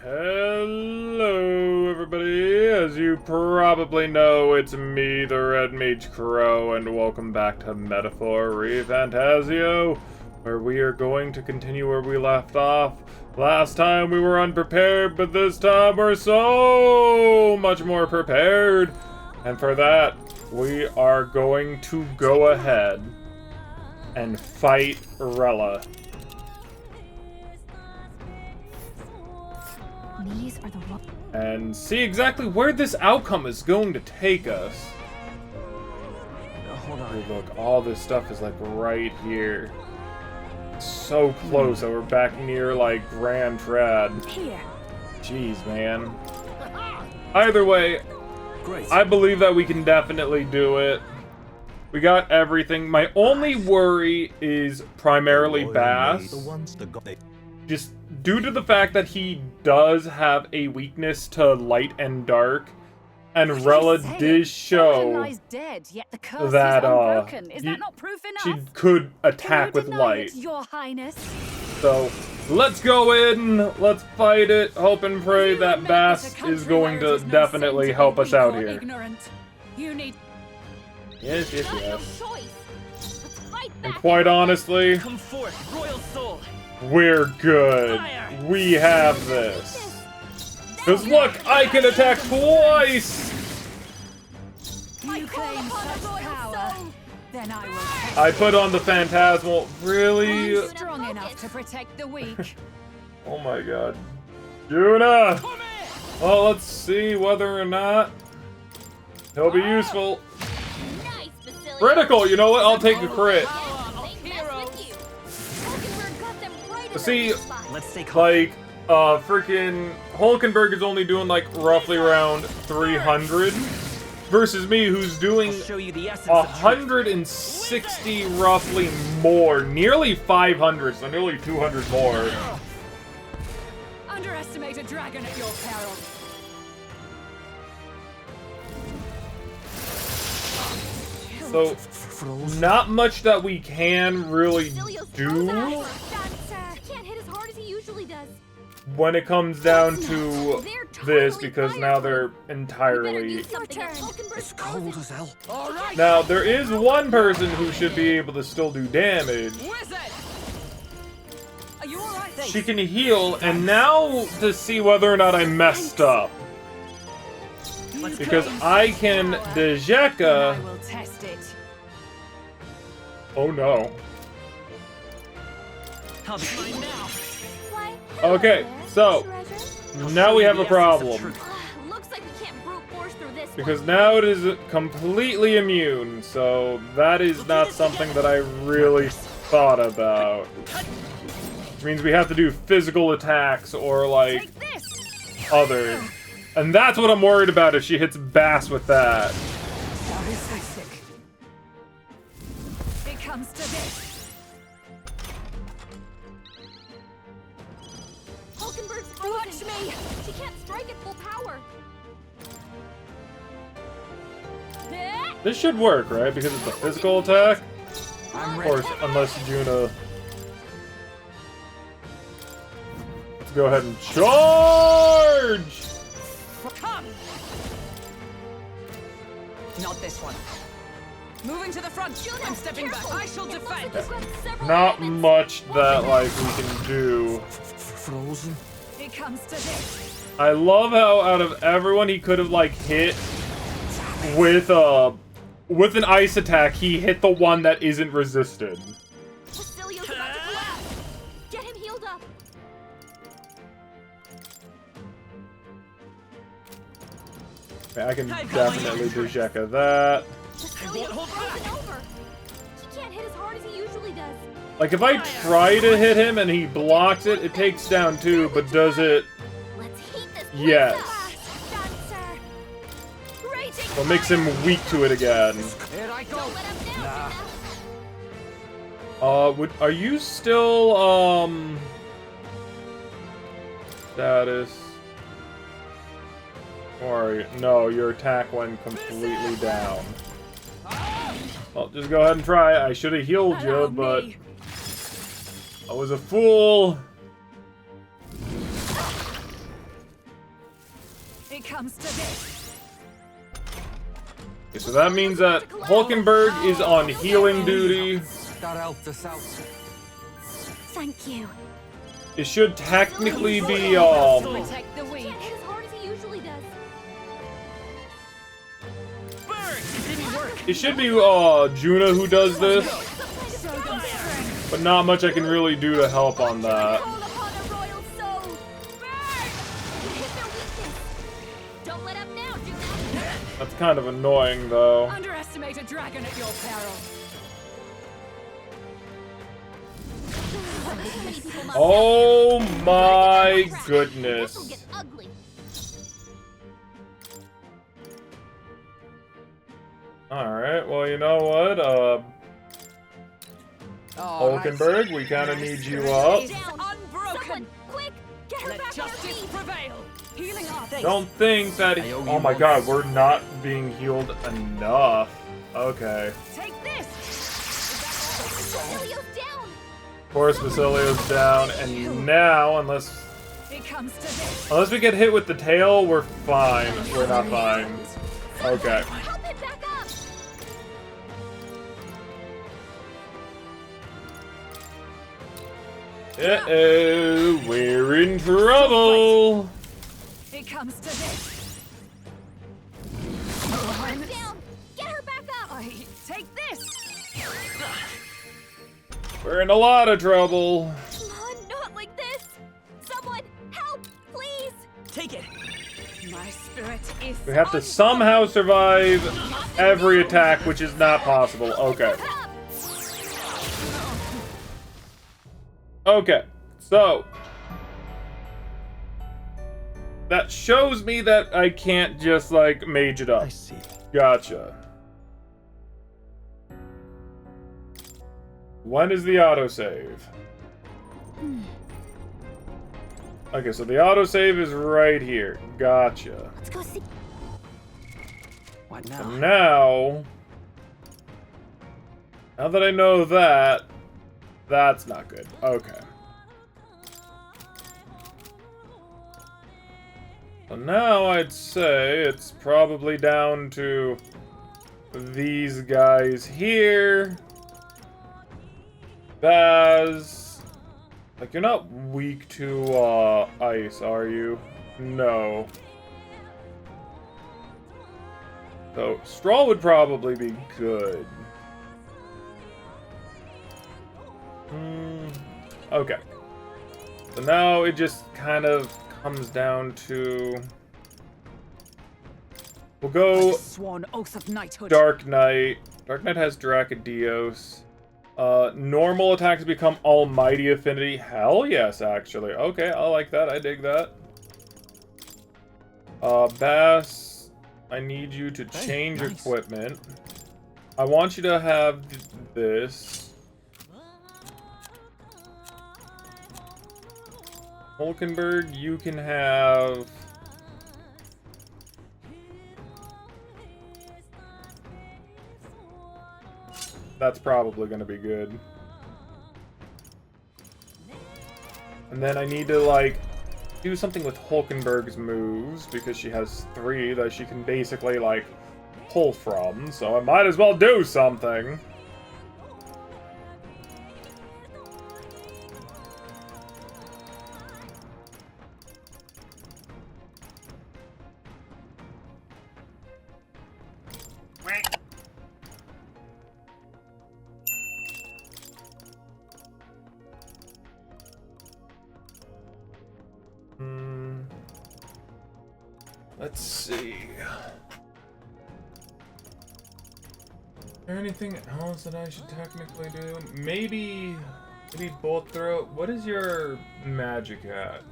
Hello, everybody. As you probably know, it's me, TheRedMageKro, and welcome back to Metaphor ReFantazio, where we are going to continue where we left off. Last time we were unprepared, but this time we're so much more prepared. And for that, we are going to go ahead and fight Rella. These are the And see exactly where this outcome is going to take us. Hold on. Look, all this stuff is like right here. It's so close that we're back near like Grand Trad. here. Jeez, man. Either way, Great. I believe that we can definitely do it. We got everything. My only worry is primarily Bass. Just due to the fact that he does have a weakness to light and dark, and Rella did show Dead, yet the curse that is unbroken. Is that not proof enough? she could attack with Deny light. it, Your Highness. So let's go in, let's fight it, hope and pray that Bass is going to definitely help us out here. You need Yes, yes, yes. Let's fight And back. quite honestly, Come forth, royal soul. we're good. We have this. Cause look, I can attack twice! You claim such power, then I will. I put on the Phantasmal. Really? I'm strong enough to protect the weak. Oh my god. Juna! Well, let's see whether or not he'll be useful. Critical! You know what? I'll take the crit. See, Let's take like, freaking Hulkenberg is only doing like roughly around 300 versus me, who's doing show you the essence of truth. 160 roughly more, nearly 500, so nearly 200 more. Underestimate a dragon at your peril. So, not much that we can really do when it comes down to this, because now they're entirely... It's cold as hell. Now, there is one person who should be able to still do damage. Are you all right? She can heal, and now to see whether or not I messed up. Because I can Dejeka... I will test it. Oh no. I'll be fine now. Okay, so now we have a problem. Looks like we can't brute force through this Because now it is completely immune, so that is not something that I really thought about. Which means we have to do physical attacks or like other. And that's what I'm worried about if she hits Bass with that. It comes to this. Hulkenberg's frozen. Watch me. She can't strike at full power. This should work, right? Because it's a physical attack? I'm Of ready. course, unless Juna... Let's go ahead and charge! Come. Not this one. Moving to the front. I'm stepping back. I shall defend. Not much that, like, we can do. Frozen. It comes to this. I love how out of everyone he could have, like, hit with an ice attack, he hit the one that isn't resisted. Basilio's about to collapse. Get him healed up. I can definitely Dejeka that. Basilio's frozen over. He can't hit as hard as he usually does. Like, if I try to hit him and he blocks it, it takes down 2, but does it... Let's heat this place Yes. up. Done, sir. Raging So it makes him weak to it again. Here I go. Don't let him down, Juna. Are you still, status? Or, no, your attack went completely down. Well, just go ahead and try. I should have healed you, Allow but me. I was a fool. It comes to this. Okay, so that means that Hulkenberg is on healing duty. That helped us out. Thank you. It should technically be, Protect the weak. Can't hit as hard as he usually does. Burn! It didn't work. it should be, Juna who does this. Show them strength. But not much I can really do to help on that. Call upon a royal soul. Burn! You hit their weakness. Don't let up now, Juna. That's kind of annoying, though. Underestimate a dragon at your peril. Oh my This'll goodness. get ugly. Alright, well, you know what? Hulkenberg, we kind of need you up. Down. Unbroken. Someone, quick! Get her Let back on her justice feet! prevail. Healing up. Don't think that. I owe you Oh my one. god, we're not being healed enough. Okay. Take this. Cecilio's down! Of course, Basilio's down, and now, unless It comes to this. we get hit with the tail, we're fine. We're not fine. Okay. Help him back up! Uh-oh, we're in trouble. It comes to this. Her down! Get her back up! I take this. We're in a lot of trouble. Come on, not like this! Someone, help, please! Take it. My spirit is. We have to somehow survive every attack, which is not possible. Okay. Up! Okay, so that shows me that I can't just like mage it up. I see. Gotcha. When is the autosave? Okay, so the autosave is right here. Gotcha. Let's go see. What So now? now that I know that, that's not good. Okay. So now I'd say it's probably down to these guys here. Baz. Like, you're not weak to ice, are you? No. So straw would probably be good. Okay. So now it just kind of comes down to... We'll go Sworn oath of knighthood. Dark Knight. Dark Knight has Dracodios. Normal attacks become Almighty Affinity. Hell yes, actually. Okay, I like that. I dig that. Bass, I need you to change nice. equipment. I want you to have this. Hulkenberg, you can have... That's probably going to be good. And then I need to, like, do something with Hulkenberg's moves, because she has 3 that she can basically, like, pull from. So I might as well do something. Let's see. Is there anything else that I should technically do? Maybe bolt throw. What is your magic at?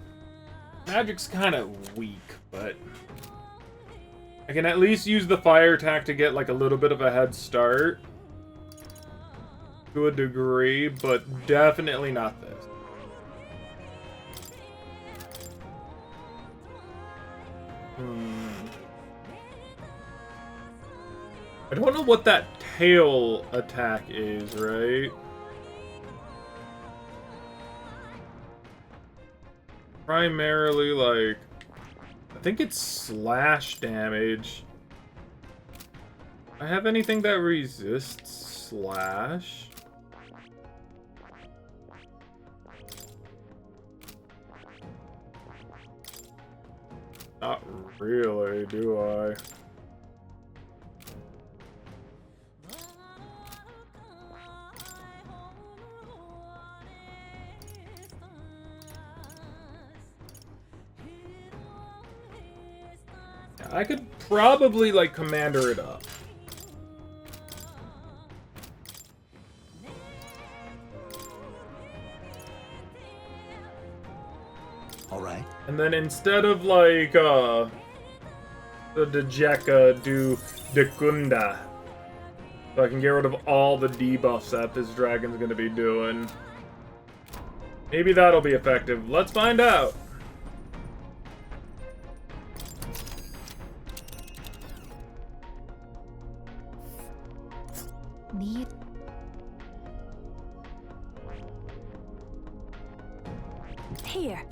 Magic's kind of weak, but I can at least use the fire attack to get like a little bit of a head start to a degree, but definitely not this. I don't know what that tail attack is, right? Primarily, like... I think it's slash damage. I have anything that resists slash? Not really, do I? I could probably, like, commander it up. Alright. And then instead of, like, the Dejeka, do Dekunda. So I can get rid of all the debuffs that this dragon's gonna be doing. Maybe that'll be effective. Let's find out! Need. Here.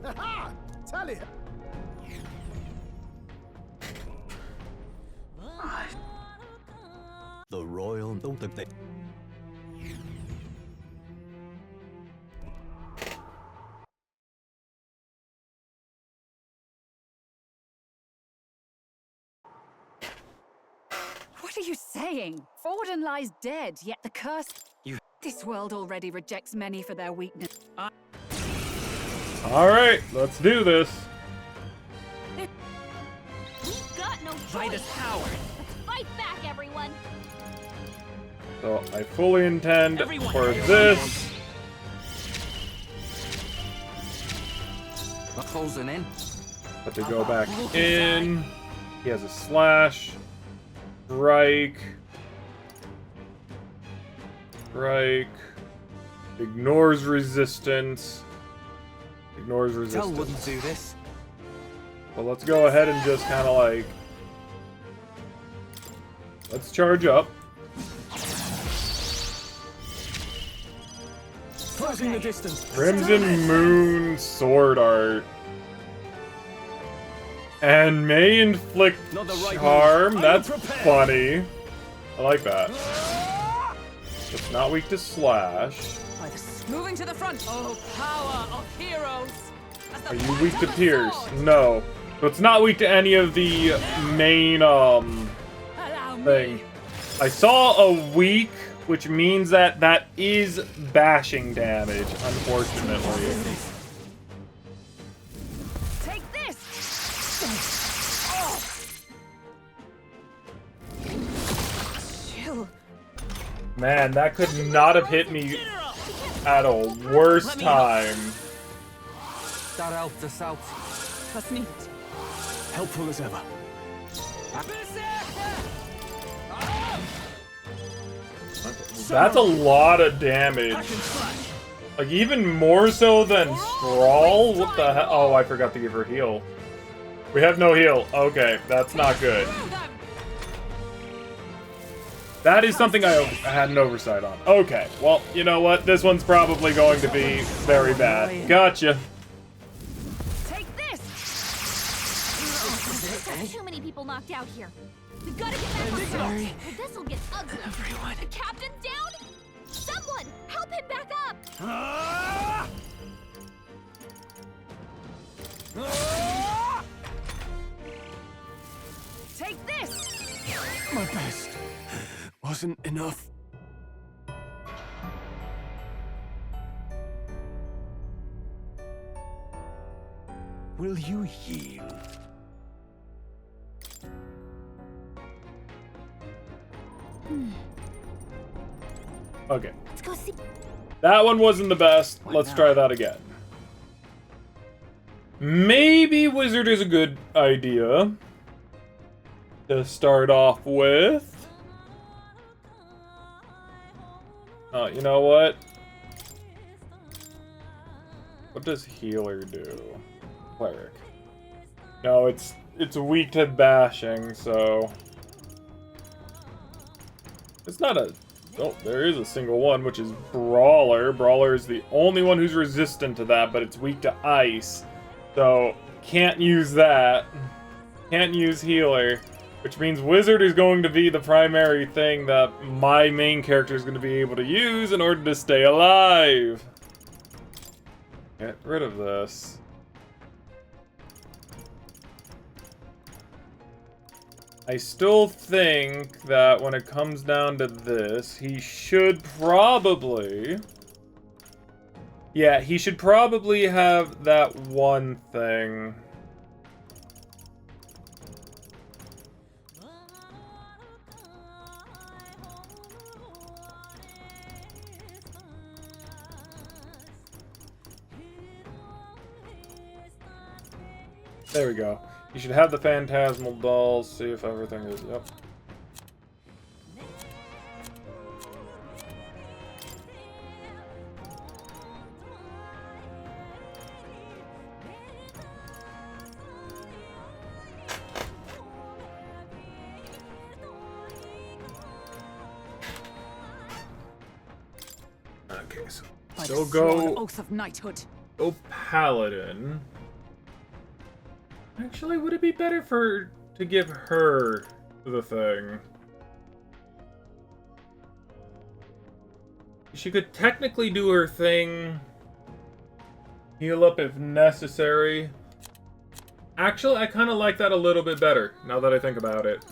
Haha! Tell you. The royal don't they. What are you saying? Forden lies dead, yet the curse... You... This world already rejects many for their weakness. Alright, let's do this. We've got no choice. Fight us, coward. Let's fight back, everyone. So I fully intend Everyone, for everyone. this. We're closing in. But to go back in, he has a slash, strike, ignores resistance, Tell wouldn't do this. But let's go ahead and just kind of like, let's charge up. Closing the distance. Crimson Moon Sword Art. And may inflict Not the right charm. move. That's Are you prepared? funny. I like that. It's not weak to slash. Moving to the front. Oh, power of heroes. As the Are you point weak of to the Pierce? sword. No. So it's not weak to any of the main Allow thing. me. I saw a weak, which means that that is bashing damage, unfortunately. Take this. Chill. Man, that could not have hit me at a worse time. Start out the south. Was nicht. Helpful as ever. That's a lot of damage. Like, even more so than Sprawl? What the hell? Oh, I forgot to give her heal. We have no heal. Okay, that's not good. That is something I had an oversight on. Okay, well, you know what? This one's probably going to be very bad. Gotcha. Take this. Got too many people knocked out here. We've got to get back on track. Or this'll get ugly. Everyone. The captain's down? Someone, help him back up. Take this. My best wasn't enough. Will you yield? Okay. Let's go see. That one wasn't the best. Why Let's not? try that again. Maybe Wizard is a good idea to start off with. Oh, you know what? What does Healer do? Cleric. No, it's weak to bashing, so... It's not a... Oh, there is a single one, which is Brawler. Brawler is the only one who's resistant to that, but it's weak to ice. So, can't use that. Can't use healer. Which means wizard is going to be the primary thing that my main character is going to be able to use in order to stay alive. Get rid of this. I still think that when it comes down to this, he should probably... Yeah, he should probably have that one thing. There we go. You should have the phantasmal dolls, see if everything is... Yep. Okay, so By still the sworn go... oath of knighthood. Go paladin. Actually, would it be better to give her the thing? She could technically do her thing, heal up if necessary. Actually, I kind of like that a little bit better, now that I think about it.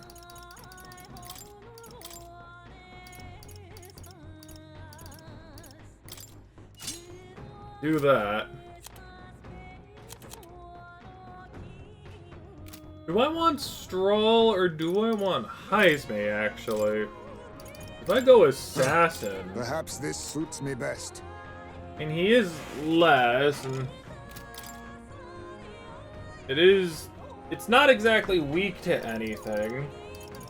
Do that. Do I want Stroll or do I want Heisme, actually? If I go Assassin... Perhaps this suits me best. And he is less, and... It's not exactly weak to anything.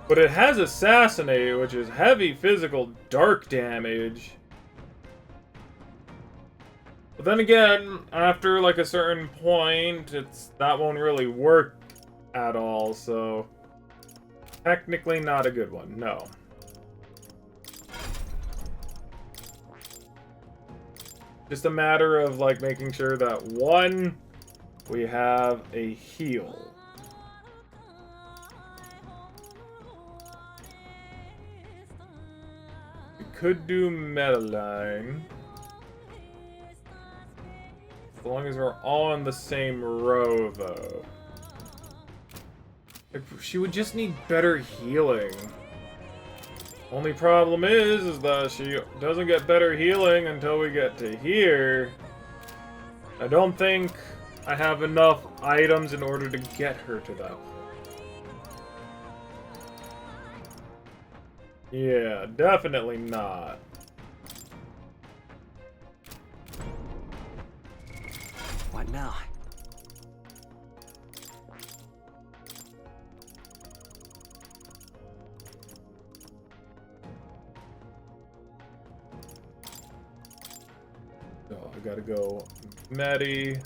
But it has Assassinate, which is heavy physical dark damage. But then again, after like a certain point, that won't really work at all, so technically not a good one, no. Just a matter of like making sure that one, we have a heal. We could do Medeline. As long as we're all in the same row, though. She would just need better healing. Only problem is that she doesn't get better healing until we get to here. I don't think I have enough items in order to get her to that point. Yeah, definitely not. What now? So I gotta go Maddie.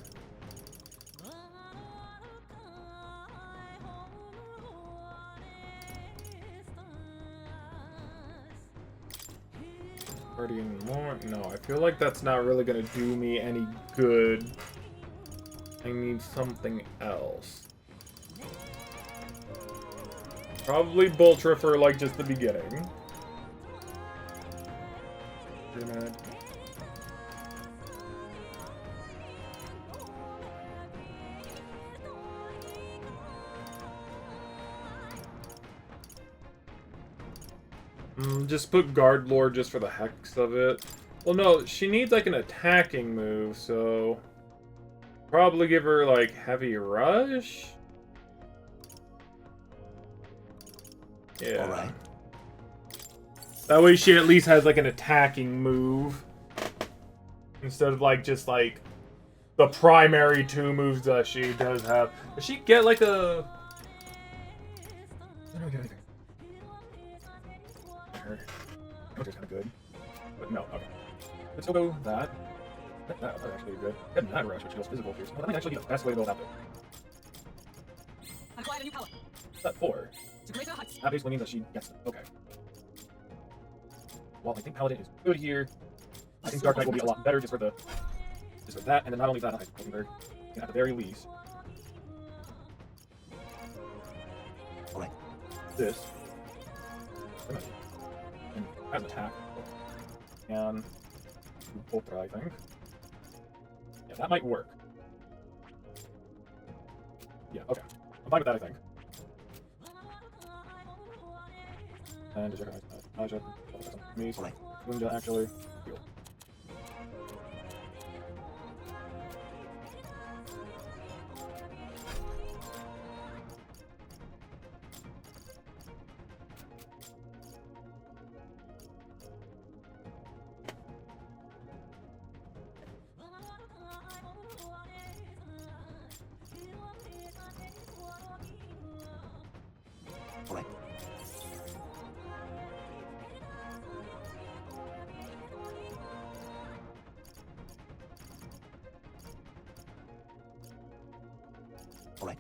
Guardian more? No, I feel like that's not really gonna do me any good. I need something else. Probably Boltra for like just the beginning. Grenade. Just put Guard Lord just for the hex of it. Well, no, she needs like an attacking move, so probably give her like Heavy Rush. Yeah. All right. That way she at least has like an attacking move instead of like just like the primary two moves that she does have. Does she get like a? I don't get anything. Which is kind of good, but no. Okay, let's still go that. That would actually be good. And that rush, which goes physical piercing. Well, that might actually be the best way to go about it. Acquired a new power. That 4. To greater heights. That basically means that she gets them. Okay. Well, I think Paladin is good here. I think Dark Knight will be a lot better just for that, and then not only that, I think Rosenberg can at the very least this. And as an attack. And Ultra, I think. Yeah, that might work. Yeah, okay. I'm fine with that, I think. And just recognize that. I should focus on me, so Ninja actually heal. Alright. Alright.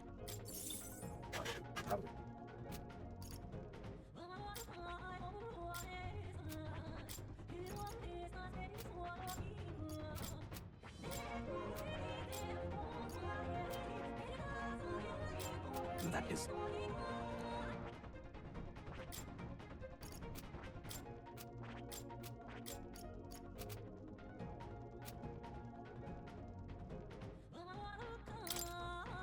Probably. That is...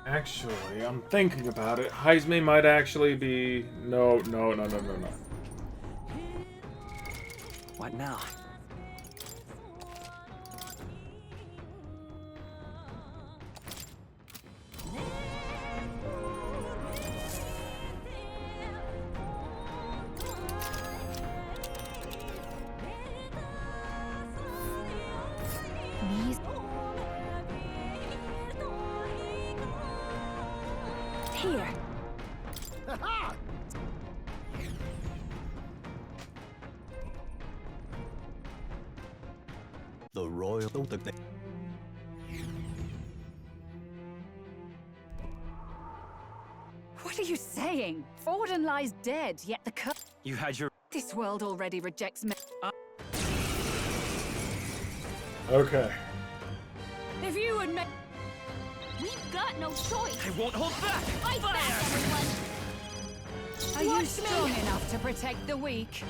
Actually, I'm thinking about it. Heisme might actually be... No. What now? Here. The royal... What are you saying? Forden lies dead, yet the curse. You had your... This world already rejects me. Okay. If you would make. We've got no choice. I won't hold back! Fight back, everyone. Are you Watch strong me. enough to protect the weak?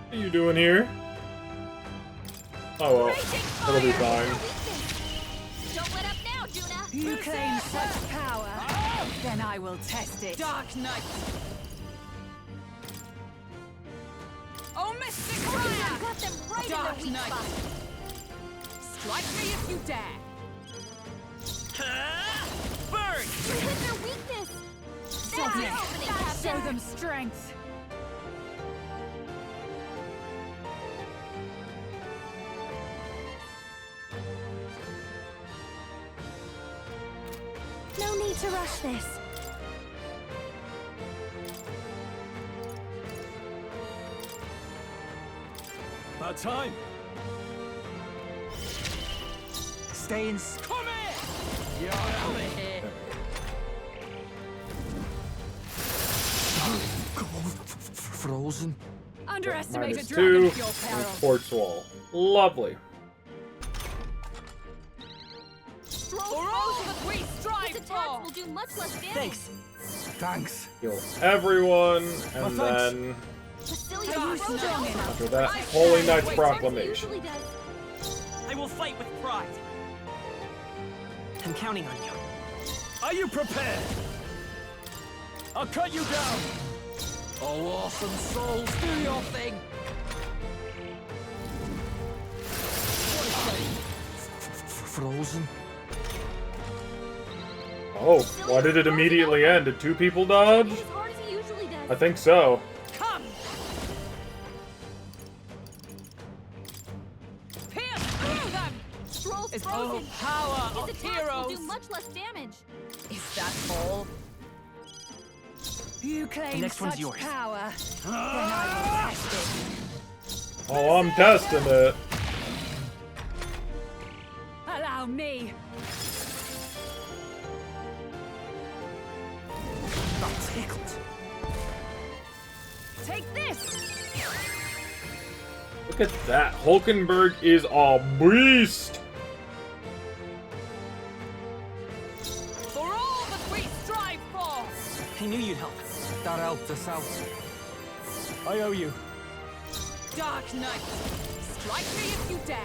What are you doing here? Oh well, Raging it'll be fire. fine. Don't let up now, Juna. You claim such power, then I will test it. Dark Knight! Oh, Mystic I've Fire! got them right Dark in the weak Knight. spot. Strike me if you dare! Burn! You hit their weakness. That's Submit. your opening, Show Captain. them strength. No need to rush this. About time! Stay in... Come here! You're out of here! Frozen? Underestimate a -2 dragon at your and peril. quartz wall. Lovely. For all that we strive This attack for! will do much less damage. Thanks! Thanks! Heal everyone, and thanks. then Basilia Are you Frozen. strong enough? after that, Holy Knight's Proclamation. Usually does. I will fight with pride. I'm counting on you. Are you prepared? I'll cut you down! Oh, awesome souls, do your thing! Frozen? Oh, why did it immediately end? Did 2 people dodge? Hit as hard as he usually does. I think so. Come! Pierce through them! Stroll's It's frozen. all power His of attacks will heroes! do much less damage. Is that all? You claim next one's such yours. power, then I will test it. Oh, I'm testing it. Allow me. Not tickled. Take this. Look at that. Hulkenberg is a beast. For all that we strive for! He knew you'd help. That helped us out. I owe you. Dark Knight. Strike me if you dare.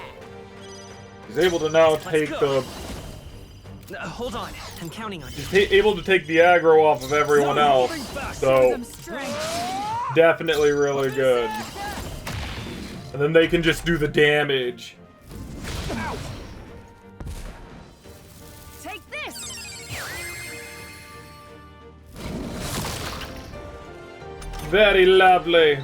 He's able to now Let's take go. the... Hold on. I'm counting on you. He's able to take the aggro off of everyone else. Show So, them strength. definitely really good. And then they can just do the damage. Take this. Very lovely.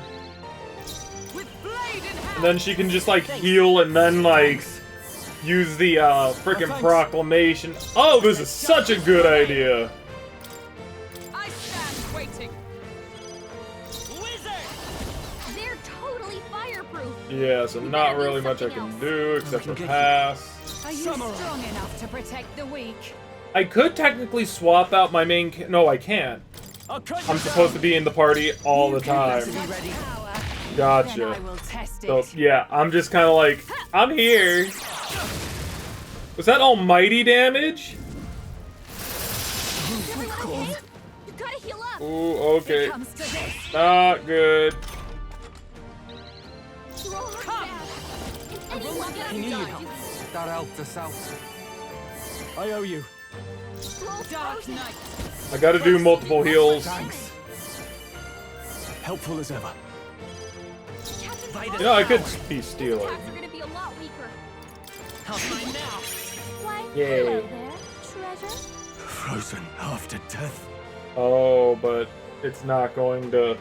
With blade in hand. And then she can just like heal and then like use the frickin' proclamation. Oh, this is such a good idea. I stand waiting. Wizard. They're totally fireproof. Yeah, so not really much I can do except for pass. Are you strong enough to protect the weak? I could technically swap out my main no, I can't. I'll cut you I'm down. supposed to be in the party all the time. Be ready. Power. Then Gotcha. I will test it. So, yeah, I'm just kind of like, I'm here. Was that almighty damage? Everyone okay? You gotta heal up. Ooh, okay. It comes to this. Not good. Roll her Come. down. If anyone He gets knew you'd done, help. you That helped us out. I owe you. roll Dark frozen. Knight. I gotta do multiple heals. Thanks. Helpful as ever. Captain Fight it. You know, I could be Attacks stealing. are gonna be a lot weaker. How's mine now? Why, Yay. hello there, treasure. Frozen after death. Oh, but it's not going to...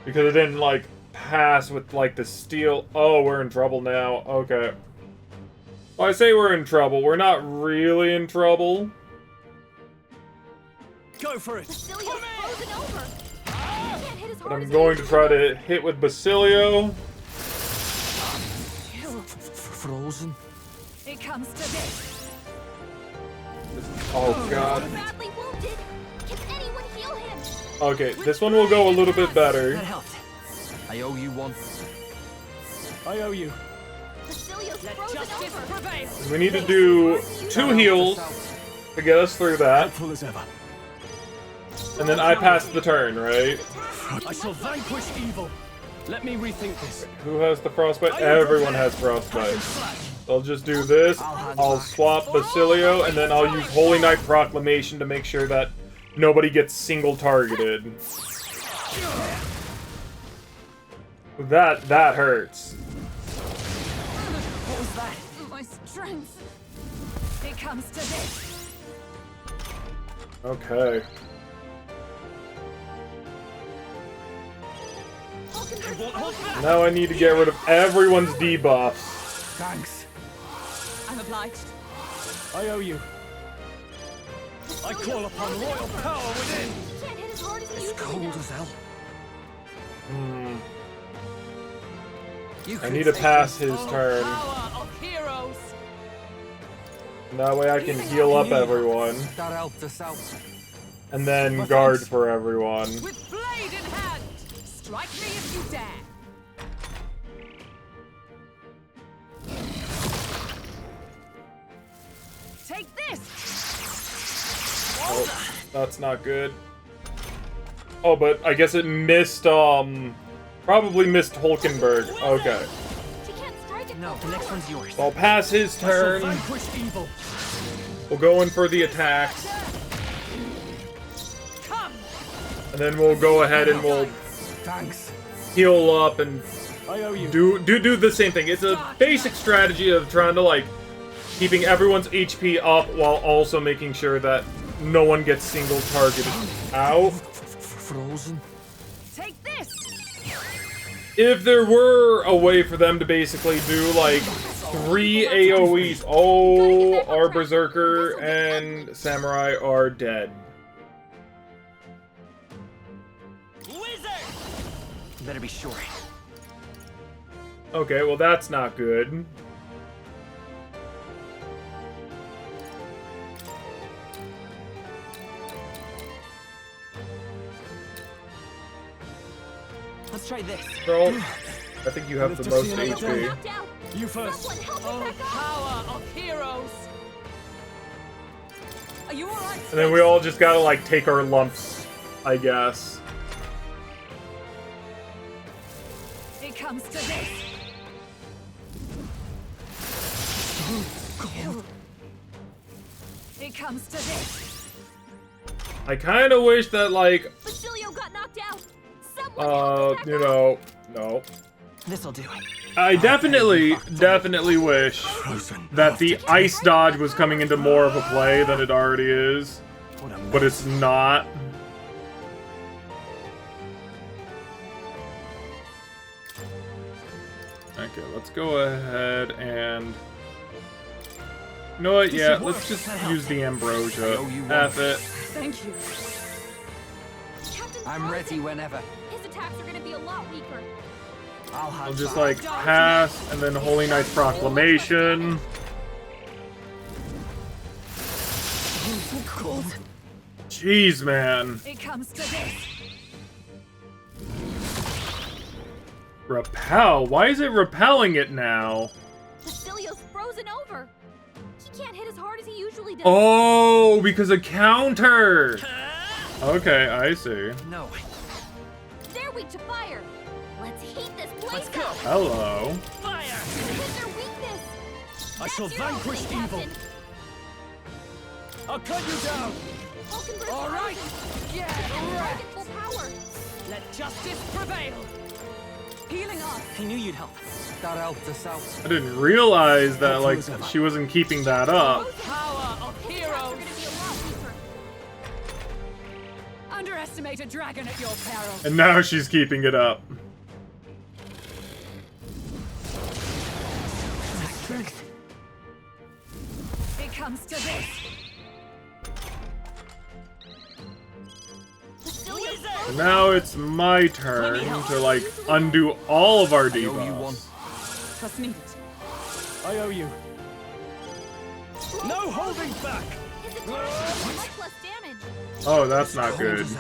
Because it didn't, like, pass with, like, the steel... Oh, we're in trouble now. Okay. Well, I say we're in trouble. We're not really in trouble. Go for it. Basilia's frozen over. You can't hit as But hard I'm as going you to try to hit with Basilio. Frozen. It comes to this. Oh, God. badly wounded. Can anyone heal him? Okay, this one will go a little bit better. That helped. I owe you one. I owe you. Basilia's Let frozen justice over. prevail. We need to do 2 heals to get us through that. Helpful as ever. And then I pass the turn, right? I shall vanquish evil. Let me rethink this. Who has the frostbite? Everyone has frostbite. I'll just do this. I'll swap Basilio, and then I'll use Holy Knight Proclamation to make sure that nobody gets single targeted. That hurts. What was that? My strength. It comes to this. Okay. Now I need to get rid of everyone's debuffs. Thanks. I'm obliged. I owe you. I call upon royal power within. You can't hit as hard as you It's usually cold do. as hell. I need to pass his turn. Power of heroes. That way I can heal up everyone. That helped us out. And then guard for everyone. With blade in hand. Strike me if you dare. Take this. Oh, that's not good. Oh, but I guess it missed, probably missed Hulkenberg. Okay. She can't strike it. No, the next one's yours. I'll pass his turn. Vanquish evil. We'll go in for the attacks. Come. And then we'll go ahead and we'll Thanks. heal up and I owe you. do the same thing. It's a basic strategy of trying to, like, keeping everyone's HP up while also making sure that no one gets single targeted. Ow. Frozen. Take this. If there were a way for them to basically do, like, 3 AoEs. Oh, our Berserker and Samurai are dead. Wizard. Better be sure. Okay, well that's not good. Let's try this. Girl, I think you have the most HP. Knocked out. You first. Someone help Oh, me back up. power of heroes. Are you alright? And then we all just gotta, like, take our lumps I guess. It comes to this. It comes to this. I kind of wish that, like, Basilio got knocked out. Someone you know, no. This'll do. I definitely wish that the ice dodge was coming into more of a play than it already is, but it's not. Okay, let's go ahead and... You know what? Yeah, let's just use the Ambrosia. F it. Thank you. I'm ready whenever. His attacks are gonna be a lot weaker. I'll just, like, pass, and then Holy Knight's Proclamation. Cold. Jeez, man. It comes to this. Repel? Why is it repelling it now? Basilio's frozen over. He can't hit as hard as he usually does. Oh, because of counter. Okay, I see. No. They're weak to fire. Let's heat this place go. up. Hello. Fire! Hit their weakness. I shall That's your vanquish opening, evil. Captain. I'll cut you down. Vulcan burst All right. frozen. Get Strike wrecked. at full power. Let justice prevail. Healing off. I knew you'd help. That helped us out. I didn't realize that, like, she wasn't keeping that up. Power of His attacks are heroes. gonna be a lot weaker. Underestimate a dragon at your peril. And now she's keeping it up. It comes to this. Basilio's And frozen. now it's my turn to, like, undo all of our debuffs. Trust needed. I owe you. No holding back. His attacks are much less damage. Oh, that's not good. His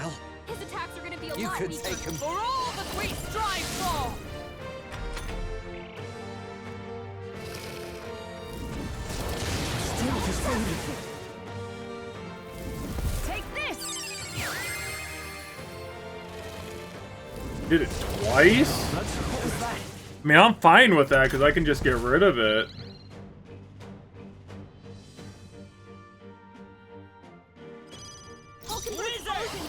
attacks are gonna be a You lot could weaker. take him. For all that we strive for. Take this. Did it twice? I mean, I'm fine with that, because I can just get rid of it. Vulcan burst frozen.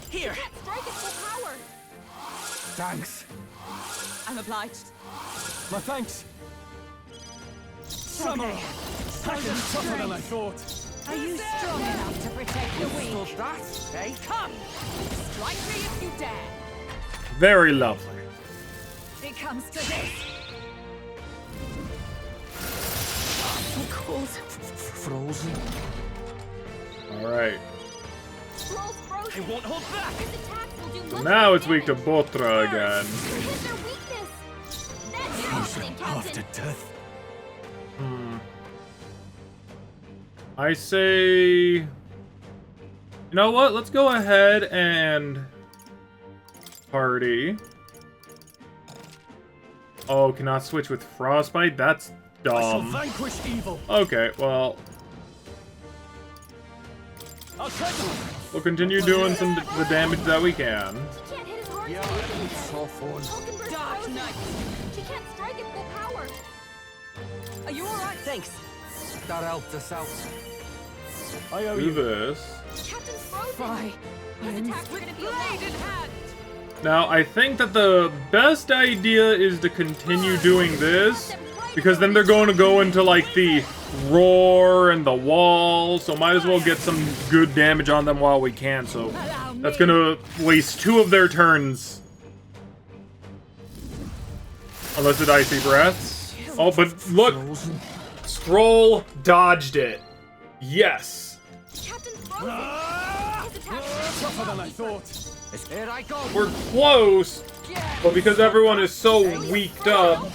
Here. Can't strike at full power. Thanks. I'm obliged. My thanks. Summer. Packing tougher than I thought. Are you strong enough to protect the weak? that, eh? Come! Strike me if you dare. Very lovely. It comes to this. Cold. Frozen. Alright. Scroll's I frozen. won't hold back. His attacks will do So much now less it's weak to damage. Botra again. Hit their weakness. That's your opening, After Captain. death. I say... You know what? Let's go ahead and... Party. Oh, cannot switch with Frostbite? That's I shall dumb. vanquish evil. Okay, well... I'll cut you. We'll continue doing the damage that we can. She can't hit as hard Yeah, as he usually it's does. soft one. Vulcan burst Dark frozen. Knight. She can't strike at full power. Are you alright? Thanks. That helped us out. I owe Do you. this. Captain's frozen. Fry. His attacks are gonna be a lot Blade in weaker. hand. Now, I think that the best idea is to continue doing this, because then they're going to go into, like, the roar and the wall, so might as well get some good damage on them while we can, so that's going to waste 2 of their turns. Unless it Icy Breaths. Oh, but look! Scroll dodged it. Yes. Captain's frozen. His attacks are gonna be a Tougher lot than I weaker. thought. Here I go. We're close, but because everyone is so weaked up,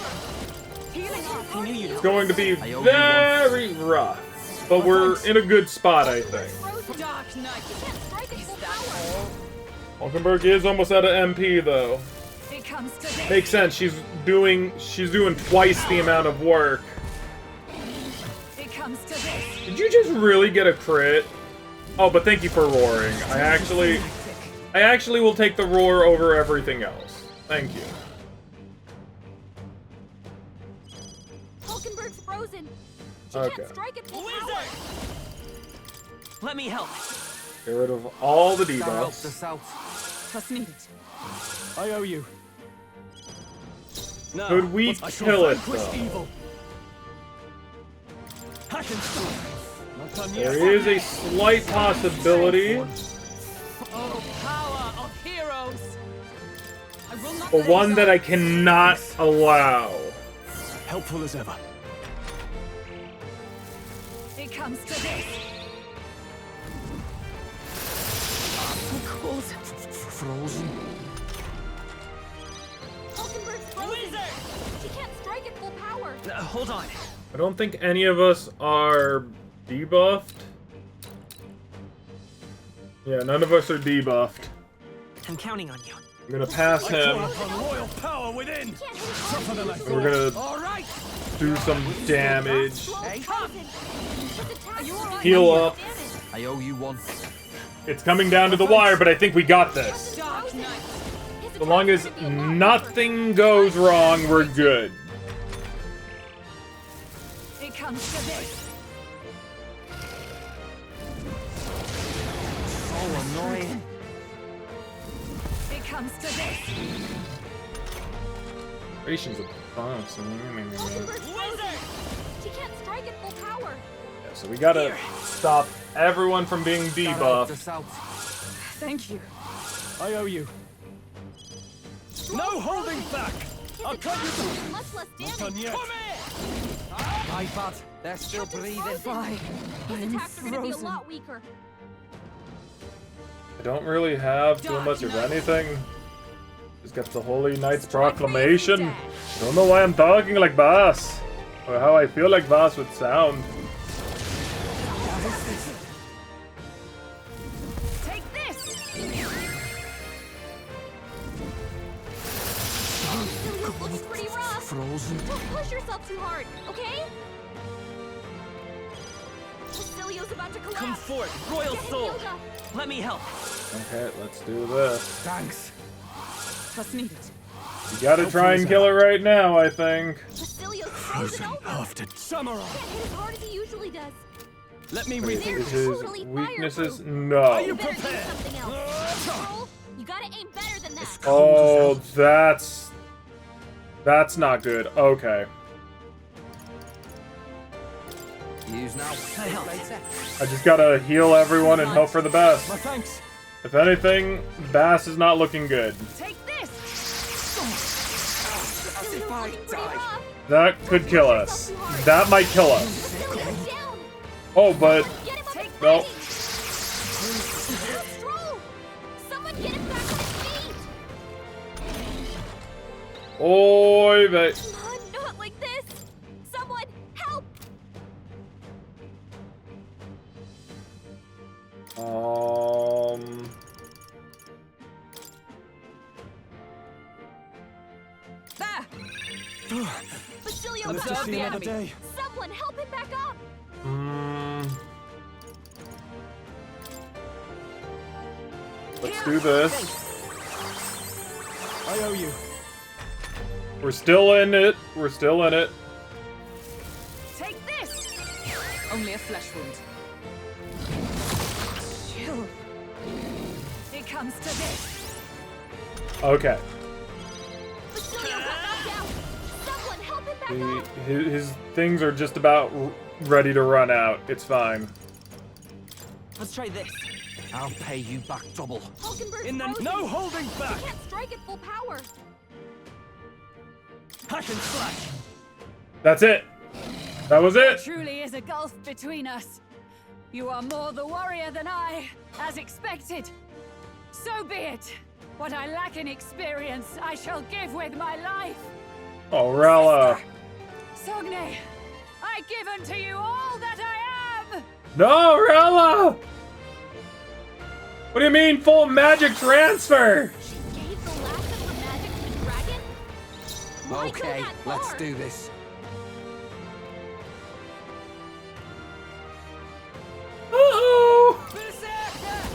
Healing off. it's going to be very rough. But we're in a good spot, I think. Frozen. Dark Knight. She can't strike at full power. Hulkenberg is almost out of MP though. It comes to this. Makes sense. She's doing twice the amount of work. It comes to this. Did you just really get a crit? Oh, but thank you for roaring. I actually I actually will take the roar over everything else. Thank you. Hulkenberg's frozen. She Okay. can't strike at full power. Let me help. Get rid of all the Help the debuffs. south. Trust needed. I owe you. Now, Could we I shall kill it, vanquish though? evil. Hack and slash. Not done yet. There is a slight possibility, Oh, power of heroes! I will not but let one it that go. I cannot allow. Helpful as ever. It comes to this. Cold. Frozen. Hulkenberg's frozen. She can't strike at full power. Hold on. I don't think any of us are debuffed. Yeah, none of us are debuffed. I'm counting on you. I'm gonna pass I call him. upon royal power within. Can't hit Tougher than I And we're thought. gonna All right. do some damage. Slow's frozen. His attack is doing Heal more up. damage. I owe you one. It's coming down to the wire, but I think we got this. Dark Knight. His As long attack's as gonna be a lot nothing goes wrong, we're good. It comes to this. So annoying. It comes to this. Ration's a boss. Hulkenberg's frozen. She can't strike at full power. Yeah, so we gotta stop everyone from being debuffed. Thank you. I owe you. No holding back. His I'll cut attack you is down. much less Not done damage. yet. My bad. They're still breathing. Why? His I'm attacks are gonna be a frozen. lot weaker. I don't really have too much of anything. Just got the Holy Knight's Proclamation. Don't know why I'm talking like boss. Or how I feel like boss would sound. Take this. This looks pretty rough. Frozen. Don't push yourself too hard, okay? Cecilio's about to Come collapse. forth, royal Get him soul. healed up. Let me help. Okay, let's do this. Thanks. Trust needed. You gotta try and kill it right now, I think. Cecilio's frozen over. After samurai. Can't hit as hard as he usually does. Let me Is rethink. his totally weaknesses? fireproof. No. You better do something else. Troll, you gotta aim better than that. Oh, that's not good. Okay. Use now. Later. I just gotta heal everyone and hope for the best. My thanks. If anything, Bass is not looking good. Take this. As if I Pretty died. rough. That could kill us. That might kill us. Cecilio's down. Oh, but Get him up Take and no. fighting. Troll, someone get him back on his feet. Oy vey. Come on, not like this. Someone help. There! Basilio, Let's back just up. see another day. Someone help him back up. Let's do this. I owe you. We're still in it. We're still in it. Take this. Only a flesh wound. Chill. It comes to this. Okay. Basilio got knocked out. Someone help him back He, up. his things are just about ready to run out. It's fine. Let's try this. I'll pay you back double. Hulkenberg's In the frozen. no holding back. He can't strike at full power. Hack and slash. That's it. That was it. Truly is a gulf between us. You are more the warrior than I, as expected. So be it. What I lack in experience, I shall give with my life. Oh, Rella. Sogne, I give unto you all that I am. No, Rella. What do you mean full magic transfer? She gave the last of her magic to the dragon? Why go Okay, that let's far? do this. Uh-oh. Berserker!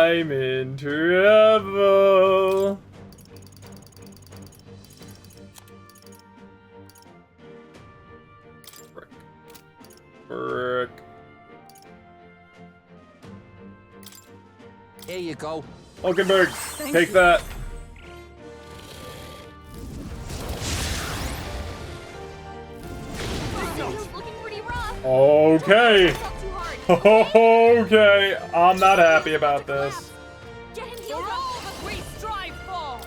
I'm in trouble. Frick. Here you go. Hulkenberg, take that. Looking pretty rough. Okay. Not too hard. Okay. I'm not happy about this. Get him For healed up. all that we strive for!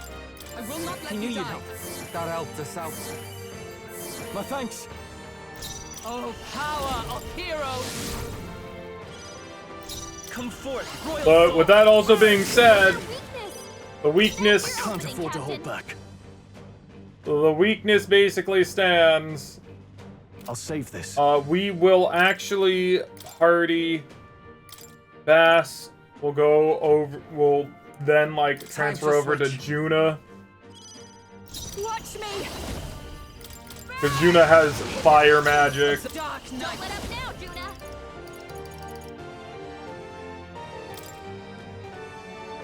I will not let I knew you you'd die. help. That helped us out. My thanks. Oh, power of heroes! Come forth, royal But with that also being said, Weakness. the weakness, Can't afford to hold back. the weakness basically stands. I'll save this. We will actually party. Bass will go over. Will then like transfer to over to switch. Juna Watch me! because Juna has fire magic. Dark Don't Knight! let up now, Juna.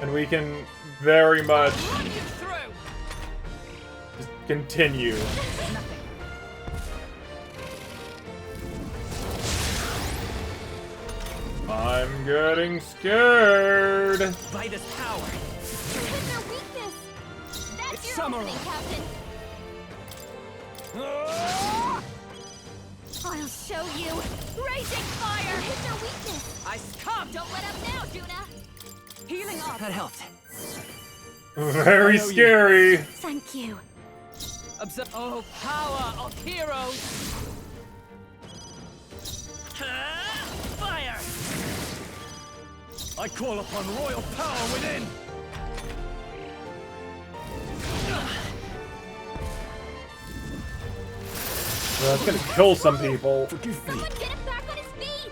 And we can very much Run you through! just continue. I'm getting scared. By this power. Hit their weakness. That's It's your samurai. opening, Captain. I'll show you. Raging fire. Hit their weakness. I succumb! Don't let up now, Juna. Healing up! That helped. Very scary. Thank you. Oh, power of heroes! Fire! I call upon royal power within. That's gonna kill some people. Forgive me. Someone get him back on his feet.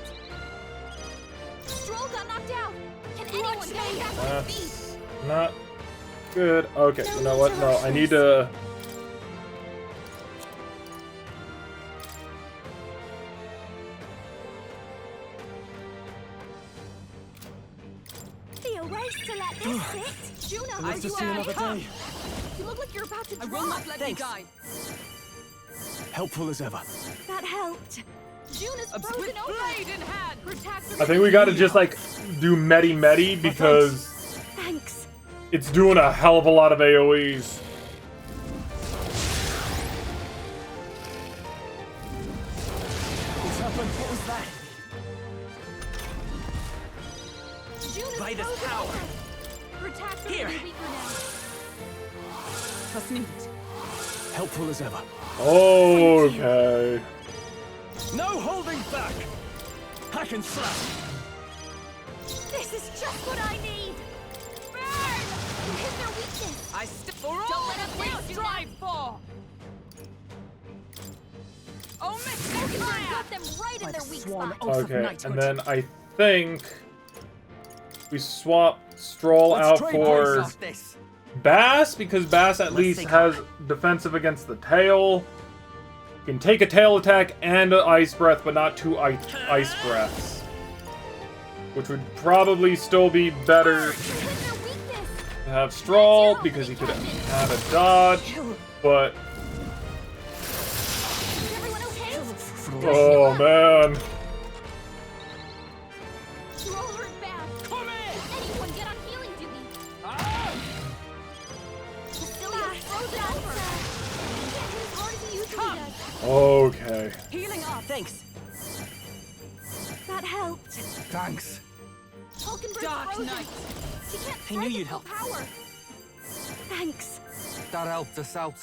Stroll got knocked out. Can anyone get him back on his feet? That's not good. Okay, you know what? No, I need to. Be a waste to let this sit. Juna, Live to see another day. You look like you're about to I drop. will not let you Thanks. die! Helpful as ever. That helped. Juna's With frozen over. blade in hand! Protect I think we gotta just like do medi because Thanks. it's doing a hell of a lot of AoEs. What's happened? What was that? Juna's By this frozen power. over. Protect Here. weaker now. Trust me. Helpful as ever. Okay. No holding back. Hack and slash. This is just what I need. Burn! You hit their weakness. I for all Don't let that up we now, Juna. strive for! Oh, Miss Fire! Fire! Got them right in their weak spot. Okay, and then I think we swap Stroll Let's out trade for places. This. Bass because Bass at least think has defensive against the tail. Can take a tail attack and an ice breath, but not two ice breaths. Which would probably still be better You hit their weakness. to have Stroll because he could have a dodge, but Is everyone okay? oh man. Stroll hurt bad. Come in. Anyone get on healing duty. Ah! Facility's frozen over. He can't hit as hard as he usually Come. does. Okay. Healing up! Thanks. That helped. Thanks. Hulkenberg's Dark frozen. Knight! He can't I knew strike you'd at full help. power. Thanks. That helped us out.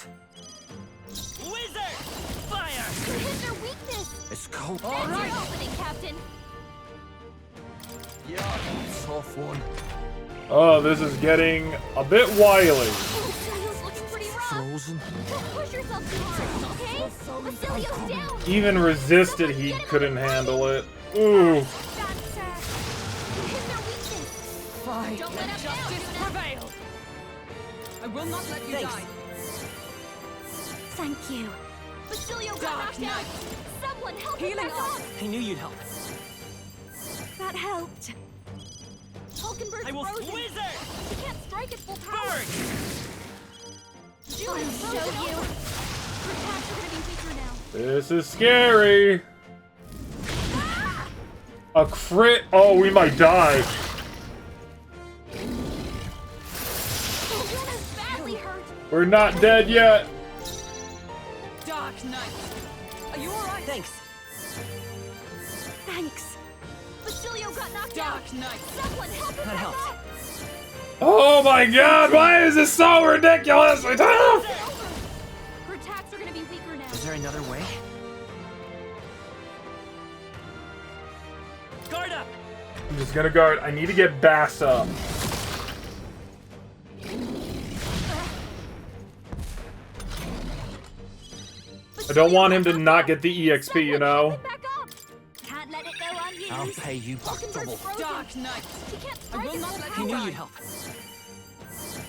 Wizard. Fire. You hit their weakness. It's cold. That's your opening, Captain. Yeah. Tough one. Oh, this is getting a bit wily. Basilio's looking pretty rough. Frozen. Don't push yourself too hard, okay? Basilio's down. Even resisted, he couldn't handle it. Ooh. That's, you hit their weakness. Fight! Don't Let let up now, justice Juna. prevail! I will not let you Thanks. die! Thank you. Basilio got Dark knocked out. Knight. Someone help him Healing back up. up. I knew you'd help. That helped. Vulcanburst I will frozen. squeeze it! She can't strike at full power. Burn! June is I'll frozen show you. over. Her attacks are gonna be weaker now. This is scary. A crit. Oh, we might die. June is badly hurt. We're not dead yet. Dark Knight. Are you alright? Thanks. Thanks. Basilio got knocked out. Dark Knight. Someone help him That back helped. up. Oh my god, why is this so ridiculous? It's over. Her attacks are gonna be weaker now. Is there another way? Guard up! I'm just gonna guard. I need to get Bass up. I don't want him to not get the EXP, you know? Back up. Can't let it go unused. I'll pay you back Vulcanburst double. frozen. Dark Knight. She can't I strike will at not full let He you knew power. you'd help.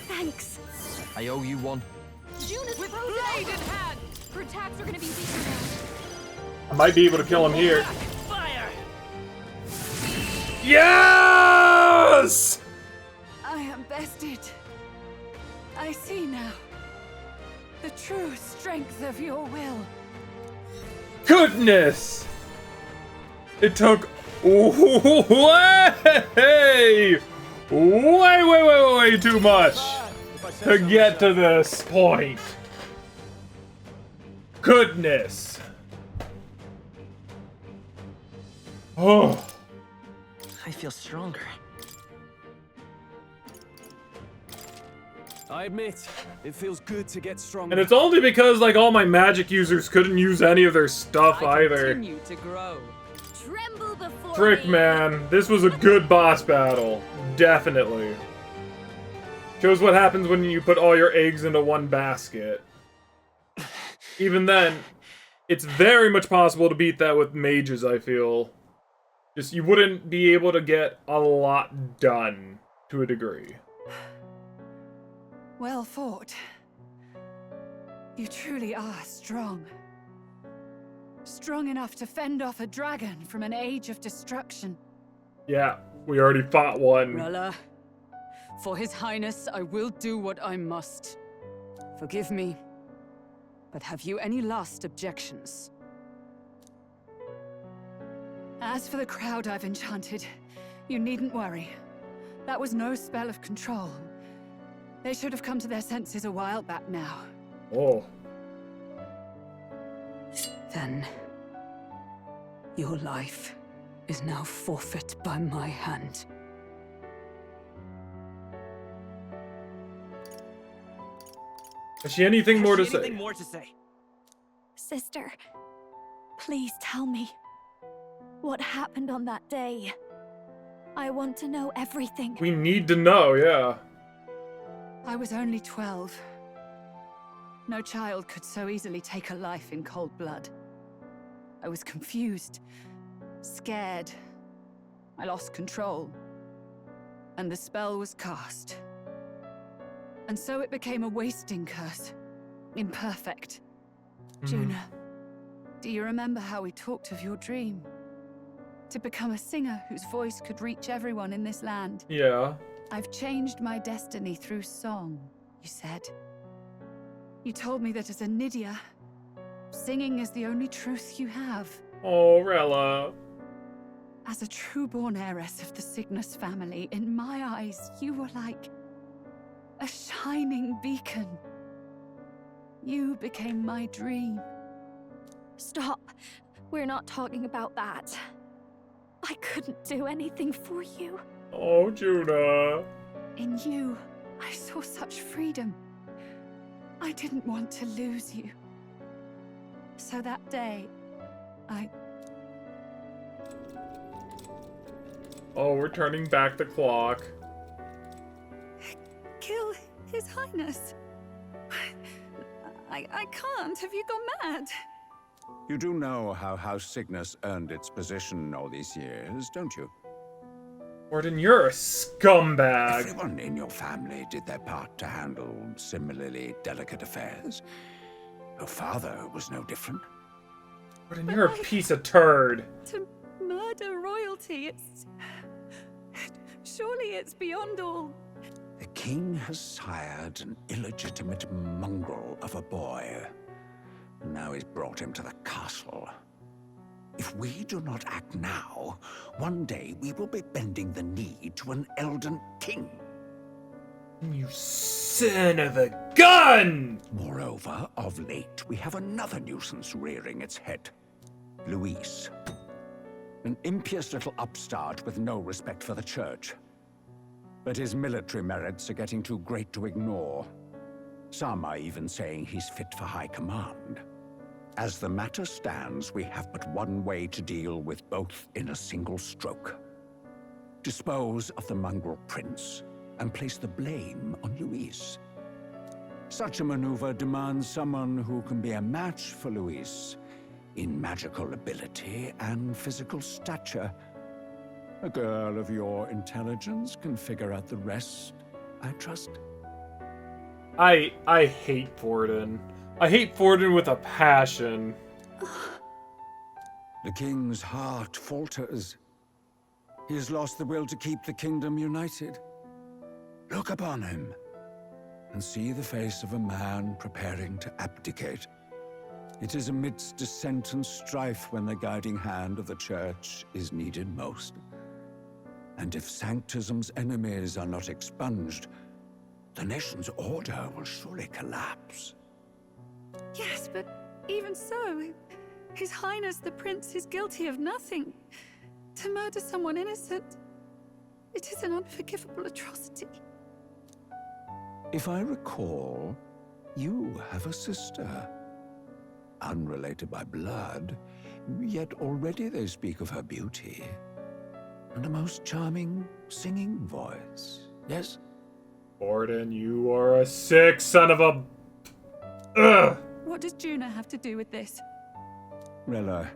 Thanks. I owe you one. June is With frozen blade in over. hand. Her attacks are gonna be weaker now. I might be able to kill him here. Fire! Yes! I am bested. I see now the true strength of your will. Goodness! It took way too much to get to this point. Goodness. Oh. I feel stronger. I admit, it feels good to get stronger. And it's only because, like, all my magic users couldn't use any of their stuff I either. continue to grow. Tremble before Frick, me. man. This was a good boss battle. Definitely. Shows what happens when you put all your eggs into one basket. Even then, it's very much possible to beat that with mages, I feel. Just, you wouldn't be able to get a lot done, to a degree. Well fought. You truly are strong. Strong enough to fend off a dragon from an age of destruction. Yeah, we already fought one. Rella, for His Highness, I will do what I must. Forgive me, but have you any last objections? As for the crowd I've enchanted, you needn't worry. That was no spell of control. They should have come to their senses a while back now. Oh. Then, your life is now forfeit by my hand. Has she anything more to say? Anything more to say? Sister, please tell me what happened on that day. I want to know everything. We need to know, yeah. I was only 12. No child could so easily take a life in cold blood. I was confused, scared. I lost control. And the spell was cast. And so it became a wasting curse. Imperfect. Juna, do you remember how we talked of your dream? To become a singer whose voice could reach everyone in this land. Yeah. I've changed my destiny through song, you said. You told me that as a Nydia, singing is the only truth you have. Oh, Rella. As a true-born heiress of the Cygnus family, in my eyes, you were like a shining beacon. You became my dream. Stop. We're not talking about that. I couldn't do anything for you. Oh, Juna. In you, I saw such freedom. I didn't want to lose you. So that day, Oh, we're turning back the clock. Kill His Highness. I can't. Have you gone mad? You do know how House Cygnus earned its position all these years, don't you? Warden, you're a scumbag. Everyone in your family did their part to handle similarly delicate affairs. Your father was no different. Warden, you're a piece of turd. To murder royalty, it's Surely it's beyond all. The king has sired an illegitimate mongrel of a boy. Now he's brought him to the castle. If we do not act now, one day we will be bending the knee to an elden king. You son of a gun! Moreover, of late, we have another nuisance rearing its head. Luis. An impious little upstart with no respect for the church. But his military merits are getting too great to ignore. Some are even saying he's fit for high command. As the matter stands, we have but one way to deal with both in a single stroke. Dispose of the mongrel prince and place the blame on Luis. Such a maneuver demands someone who can be a match for Luis in magical ability and physical stature. A girl of your intelligence can figure out the rest, I trust. I hate Forden. I hate Forden with a passion. The king's heart falters. He has lost the will to keep the kingdom united. Look upon him and see the face of a man preparing to abdicate. It is amidst dissent and strife when the guiding hand of the church is needed most. And if Sanctism's enemies are not expunged, the nation's order will surely collapse. Yes, but even so, His Highness the Prince is guilty of nothing. To murder someone innocent, it is an unforgivable atrocity. If I recall, you have a sister. Unrelated by blood, yet already they speak of her beauty. And a most charming singing voice, yes? Forden, you are a sick son of a... Ugh! What does Juna have to do with this? Rella,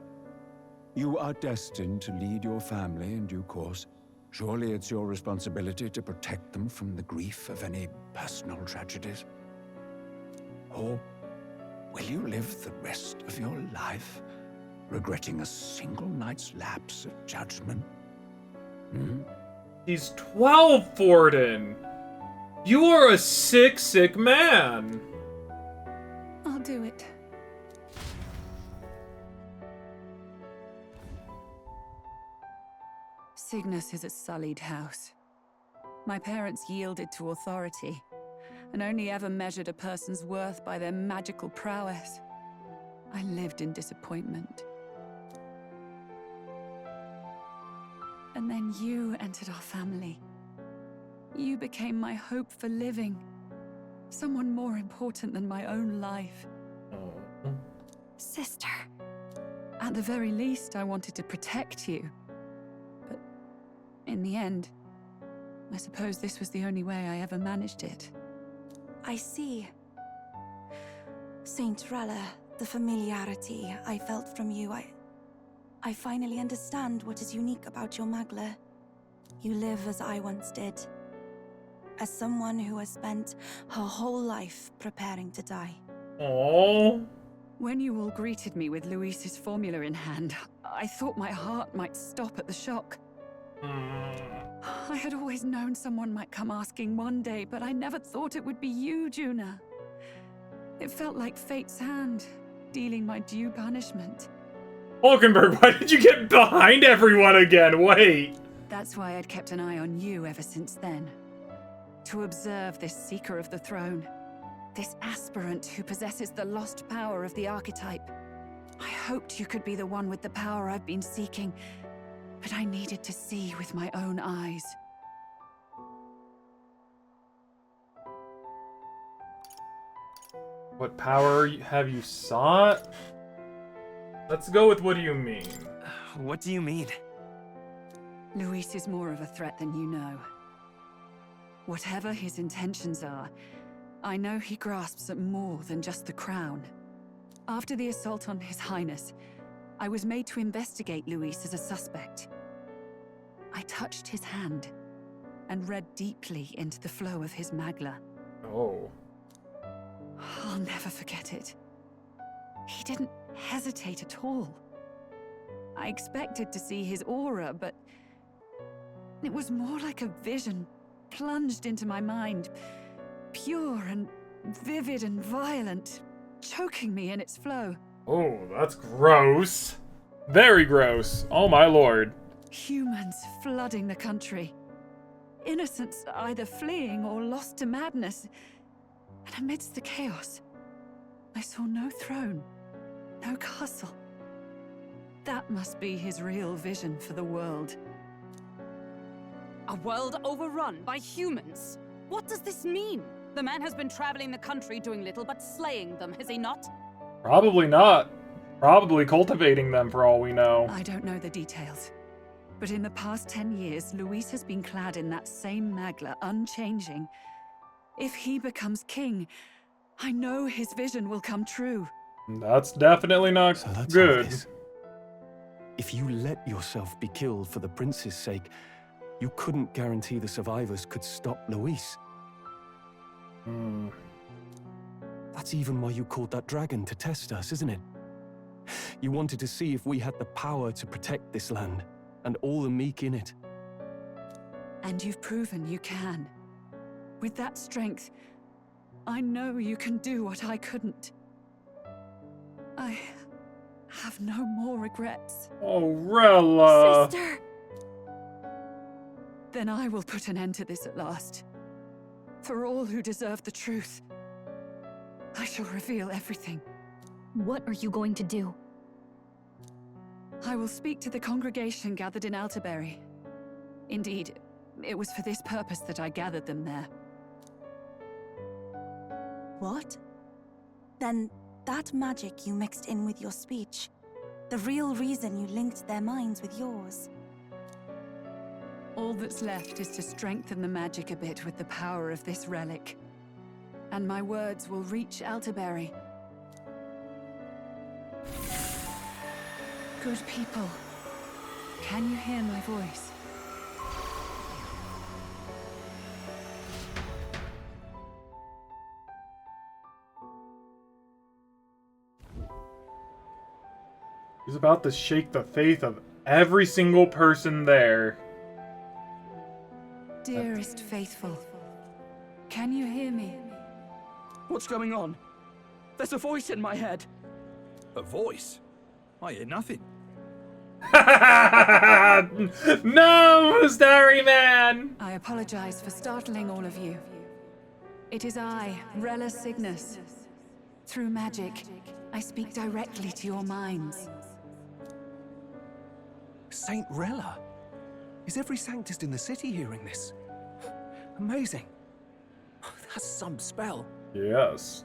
you are destined to lead your family in due course. Surely it's your responsibility to protect them from the grief of any personal tragedies. Or will you live the rest of your life regretting a single night's lapse of judgment? He's 12, Forden! You are a sick, sick man! I'll do it. Cygnus is a sullied house. My parents yielded to authority, and only ever measured a person's worth by their magical prowess. I lived in disappointment. And then you entered our family. You became my hope for living. Someone more important than my own life. Sister. At the very least, I wanted to protect you. But in the end, I suppose this was the only way I ever managed it. I see. Saint Rella, the familiarity I felt from you, I finally understand what is unique about your Magla. You live as I once did. As someone who has spent her whole life preparing to die. Aww. When you all greeted me with Luis's formula in hand, I thought my heart might stop at the shock. I had always known someone might come asking one day, but I never thought it would be you, Juna. It felt like fate's hand, dealing my due punishment. Hulkenberg, why did you get behind everyone again? Wait! That's why I'd kept an eye on you ever since then. To observe this seeker of the throne. This aspirant who possesses the lost power of the Archetype. I hoped you could be the one with the power I've been seeking, but I needed to see with my own eyes. What power have you sought? Let's go with what do you mean? What do you mean? Luis is more of a threat than you know. Whatever his intentions are, I know he grasps at more than just the crown. After the assault on His Highness, I was made to investigate Luis as a suspect. I touched his hand and read deeply into the flow of his Magla. Oh. I'll never forget it. He didn't hesitate at all. I expected to see his aura, but It was more like a vision plunged into my mind, pure and vivid and violent, choking me in its flow. Oh, that's gross. Very gross. Oh my lord. Humans flooding the country. Innocents either fleeing or lost to madness. And amidst the chaos, I saw no throne, no castle. That must be his real vision for the world. A world overrun by humans? What does this mean? The man has been traveling the country doing little but slaying them, has he not? Probably not. Probably cultivating them for all we know. I don't know the details. But in the past 10 years, Luis has been clad in that same magla, unchanging. If he becomes king, I know his vision will come true. That's definitely not So that's good. how it is. If you let yourself be killed for the prince's sake, you couldn't guarantee the survivors could stop Luis. Hmm. That's even why you called that dragon to test us, isn't it? You wanted to see if we had the power to protect this land, and all the meek in it. And you've proven you can. With that strength, I know you can do what I couldn't. I have no more regrets. Oh, Rella. Sister! Then I will put an end to this at last. For all who deserve the truth, I shall reveal everything. What are you going to do? I will speak to the congregation gathered in Altaberry. Indeed, it was for this purpose that I gathered them there. What? Then that magic you mixed in with your speech, the real reason you linked their minds with yours. All that's left is to strengthen the magic a bit with the power of this relic. And my words will reach Altaberry. Good people, can you hear my voice? He's about to shake the faith of every single person there. Dearest faithful, can you hear me? What's going on? There's a voice in my head. A voice? I hear nothing. No, Starry Man! I apologize for startling all of you. It is I, Rella Cygnus. Through magic, I speak directly to your minds. Saint Rella? Is every sanctist in the city hearing this? Amazing. That's some spell. Yes.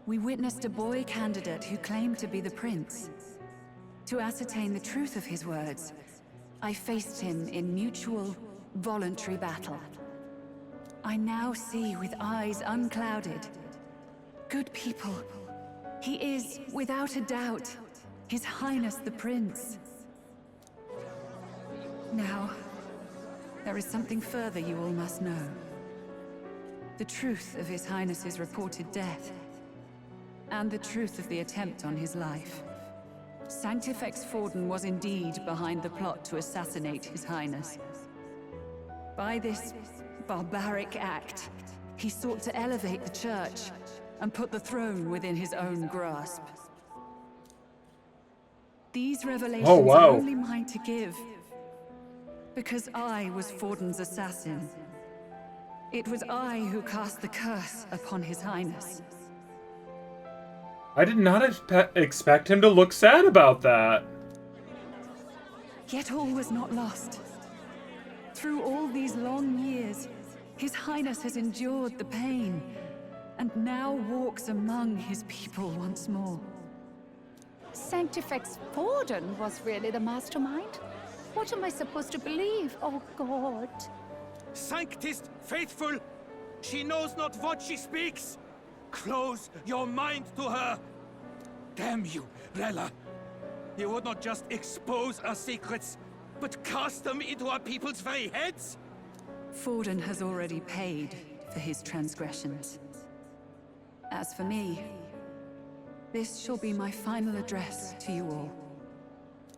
We witnessed a boy candidate who claimed to be the prince. To ascertain the truth of his words, I faced him in mutual, voluntary battle. I now see with eyes unclouded. Good people, he is, without a doubt, His Highness the Prince. Now, there is something further you all must know. The truth of His Highness's reported death, and the truth of the attempt on his life. Sanctifex Forden was indeed behind the plot to assassinate His Highness. By this barbaric act, he sought to elevate the Church and put the throne within his own grasp. These revelations are only mine to give, because I was Forden's assassin. It was I who cast the curse upon His Highness. I did not expect him to look sad about that. Yet all was not lost. Through all these long years, His Highness has endured the pain, and now walks among his people once more. Sanctifex Forden was really the mastermind? What am I supposed to believe? Oh, God. Sanctist faithful, she knows not what she speaks. Close your mind to her. Damn you, Rella. You would not just expose our secrets, but cast them into our people's very heads? Forden has already paid for his transgressions. As for me, this shall be my final address to you all.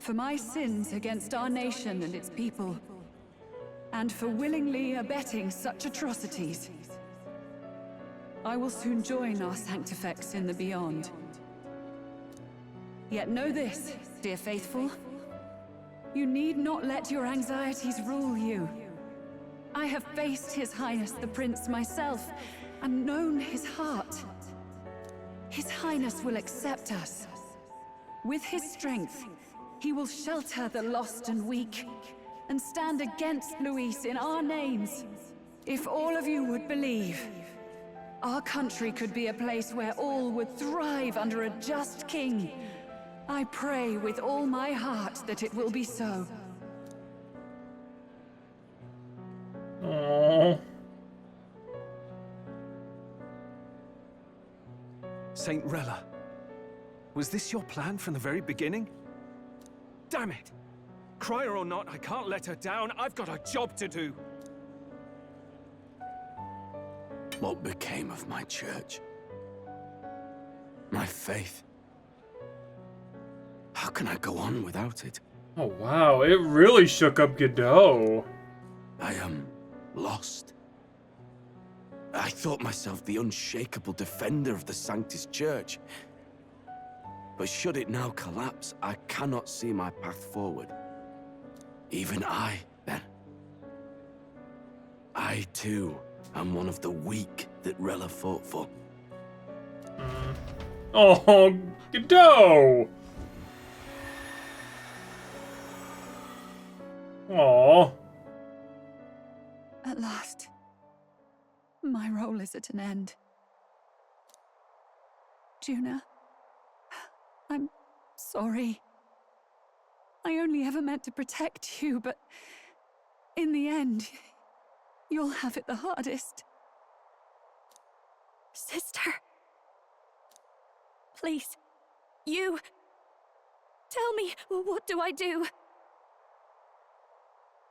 For my sins against our nation and its people, and for willingly abetting such atrocities. I will soon join our sanctifex in the beyond. Yet know this, dear faithful. You need not let your anxieties rule you. I have faced His Highness the Prince myself, and known his heart. His Highness will accept us. With his strength, he will shelter the lost and weak, and stand against Luis in our names. If all of you would believe, our country could be a place where all would thrive under a just king. I pray with all my heart that it will be so. Aww. Saint Rella, was this your plan from the very beginning? Damn it! Cry her or not, I can't let her down. I've got a job to do. What became of my church? My faith? How can I go on without it? Oh wow, it really shook up Godot. I am lost. I thought myself the unshakable defender of the Sanctus Church. But should it now collapse, I cannot see my path forward. Even I, then. I, too, am one of the weak that Rella fought for. Oh, Godot! Aww. At last, my role is at an end. Juna, I'm sorry. I only ever meant to protect you, but in the end, you'll have it the hardest. Sister. Please. You. Tell me, what do I do?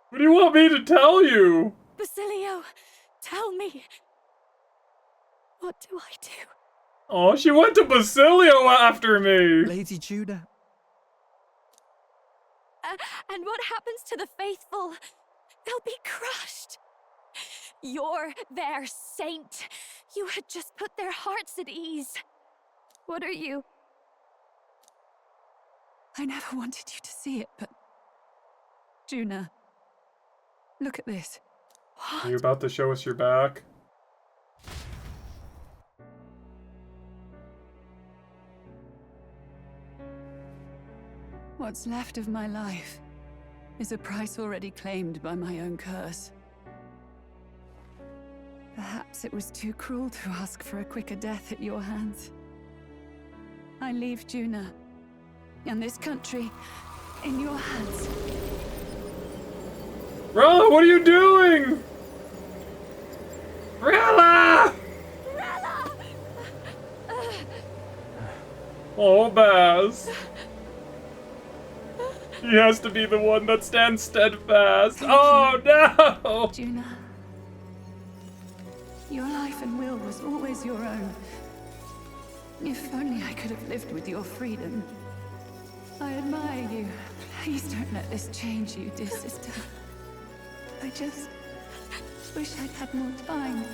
What do you want me to tell you? Basilio, tell me. What do I do? Oh, she went to Basilio after me. Lady Juna. And what happens to the faithful? They'll be crushed. You're their saint. You had just put their hearts at ease. What are you? I never wanted you to see it, but... Juna, look at this. What? Are you about to show us your back? What's left of my life is a price already claimed by my own curse. Perhaps it was too cruel to ask for a quicker death at your hands. I leave Juna and this country in your hands. Rella, what are you doing? Rella! Rella! Oh, Baz. He has to be the one that stands steadfast. Oh, no! Juna, your life and will was always your own. If only I could have lived with your freedom. I admire you. Please don't let this change you, dear sister. I just wish I'd had more time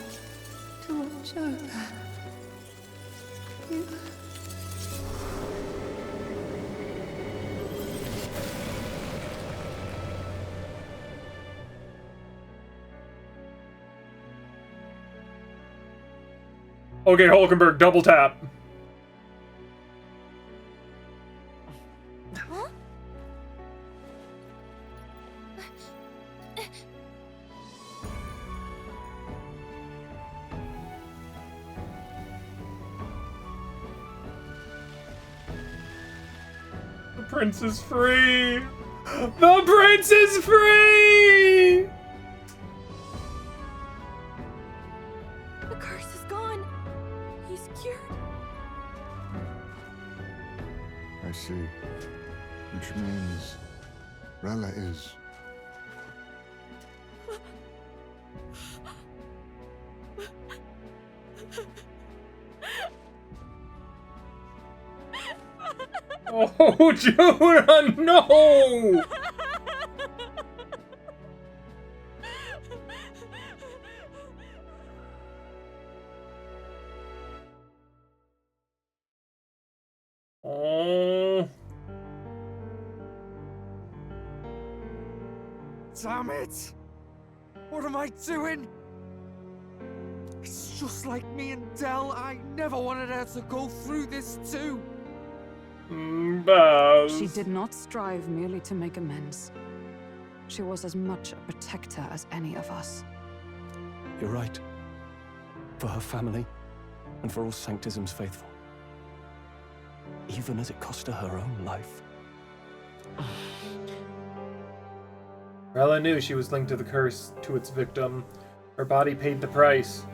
to watch over you. Okay, Hulkenberg, double tap. Huh? The prince is free! The prince is free! The curse is gone. He's cured. I see. Which means Rella is... Oh, Juna, no! Damn it! What am I doing? It's just like me and Dell. I never wanted her to go through this too. Baz. She did not strive merely to make amends. She was as much a protector as any of us. You're right. For her family, and for all Sanctism's faithful. Even as it cost her her own life. Rella knew she was linked to the curse to its victim. Her body paid the price.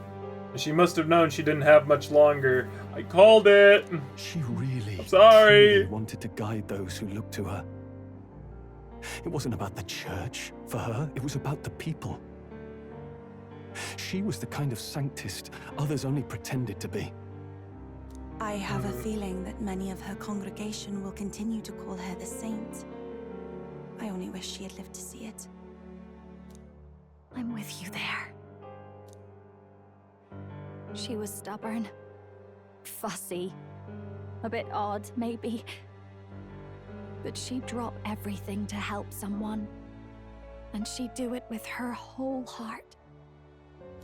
She must have known she didn't have much longer. I called it! She really, I'm sorry! truly wanted to guide those who looked to her. It wasn't about the church, for her. It was about the people. She was the kind of sanctist others only pretended to be. I have a feeling that many of her congregation will continue to call her the saint. I only wish she had lived to see it. I'm with you there. She was stubborn, fussy, a bit odd, maybe. But she'd drop everything to help someone. And she'd do it with her whole heart.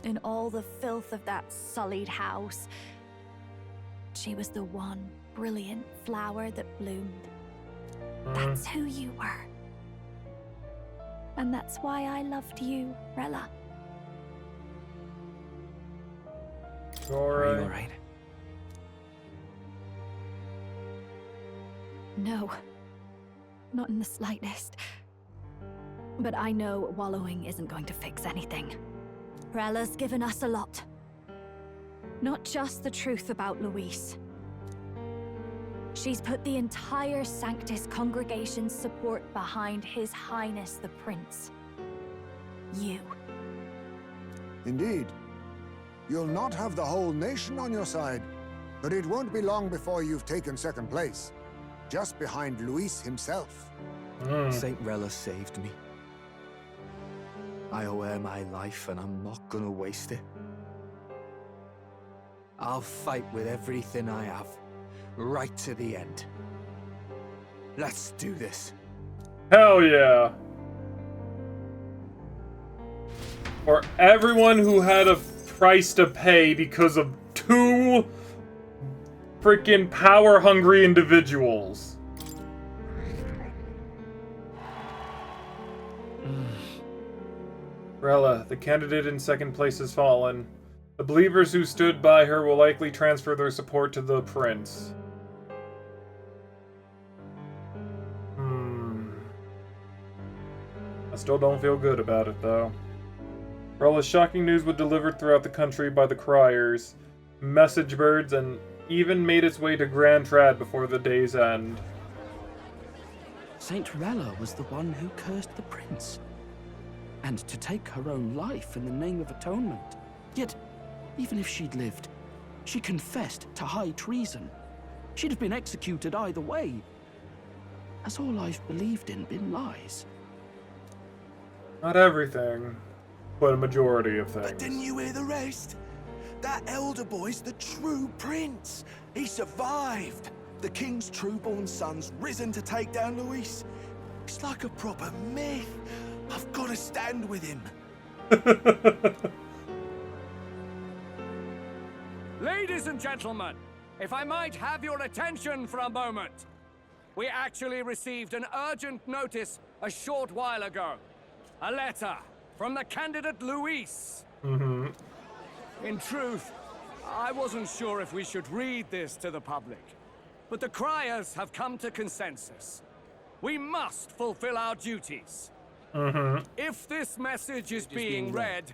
In all the filth of that sullied house, she was the one brilliant flower that bloomed. That's who you were. And that's why I loved you, Rella. Alright. Are you alright? No. Not in the slightest. But I know wallowing isn't going to fix anything. Rella's given us a lot. Not just the truth about Luis. She's put the entire Sanctus congregation's support behind His Highness the Prince. You. Indeed. You'll not have the whole nation on your side, but it won't be long before you've taken second place, just behind Luis himself. Saint Rella saved me. I owe her my life, and I'm not gonna waste it. I'll fight with everything I have, right to the end. Let's do this. Hell yeah. For everyone who had a price to pay because of two freaking power-hungry individuals. Rella, the candidate in second place has fallen. The believers who stood by her will likely transfer their support to the prince. I still don't feel good about it, though. Rella's shocking news was delivered throughout the country by the criers, message birds, and even made its way to Grand Trad before the day's end. Saint Rella was the one who cursed the prince. And to take her own life in the name of atonement. Yet, even if she'd lived, she confessed to high treason. She'd have been executed either way. Has all I've believed in been lies? Not everything, but a majority of things. But didn't you hear the rest? That elder boy's the true prince. He survived. The king's true-born son's risen to take down Luis. It's like a proper myth. I've got to stand with him. Ladies and gentlemen, if I might have your attention for a moment. We actually received an urgent notice a short while ago. A letter from the candidate Luis. In truth, I wasn't sure if we should read this to the public. But the criers have come to consensus. We must fulfill our duties. If this message is being read,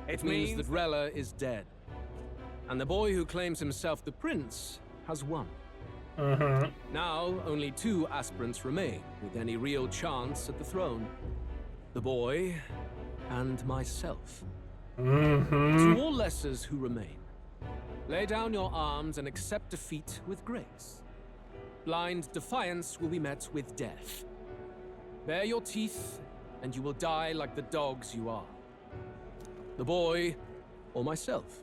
it means that Rella is dead. And the boy who claims himself the prince has won. Now, only 2 aspirants remain with any real chance at the throne. The boy and myself. To all lessers who remain, lay down your arms and accept defeat with grace. Blind defiance will be met with death. Bare your teeth, and you will die like the dogs you are. The boy, or myself.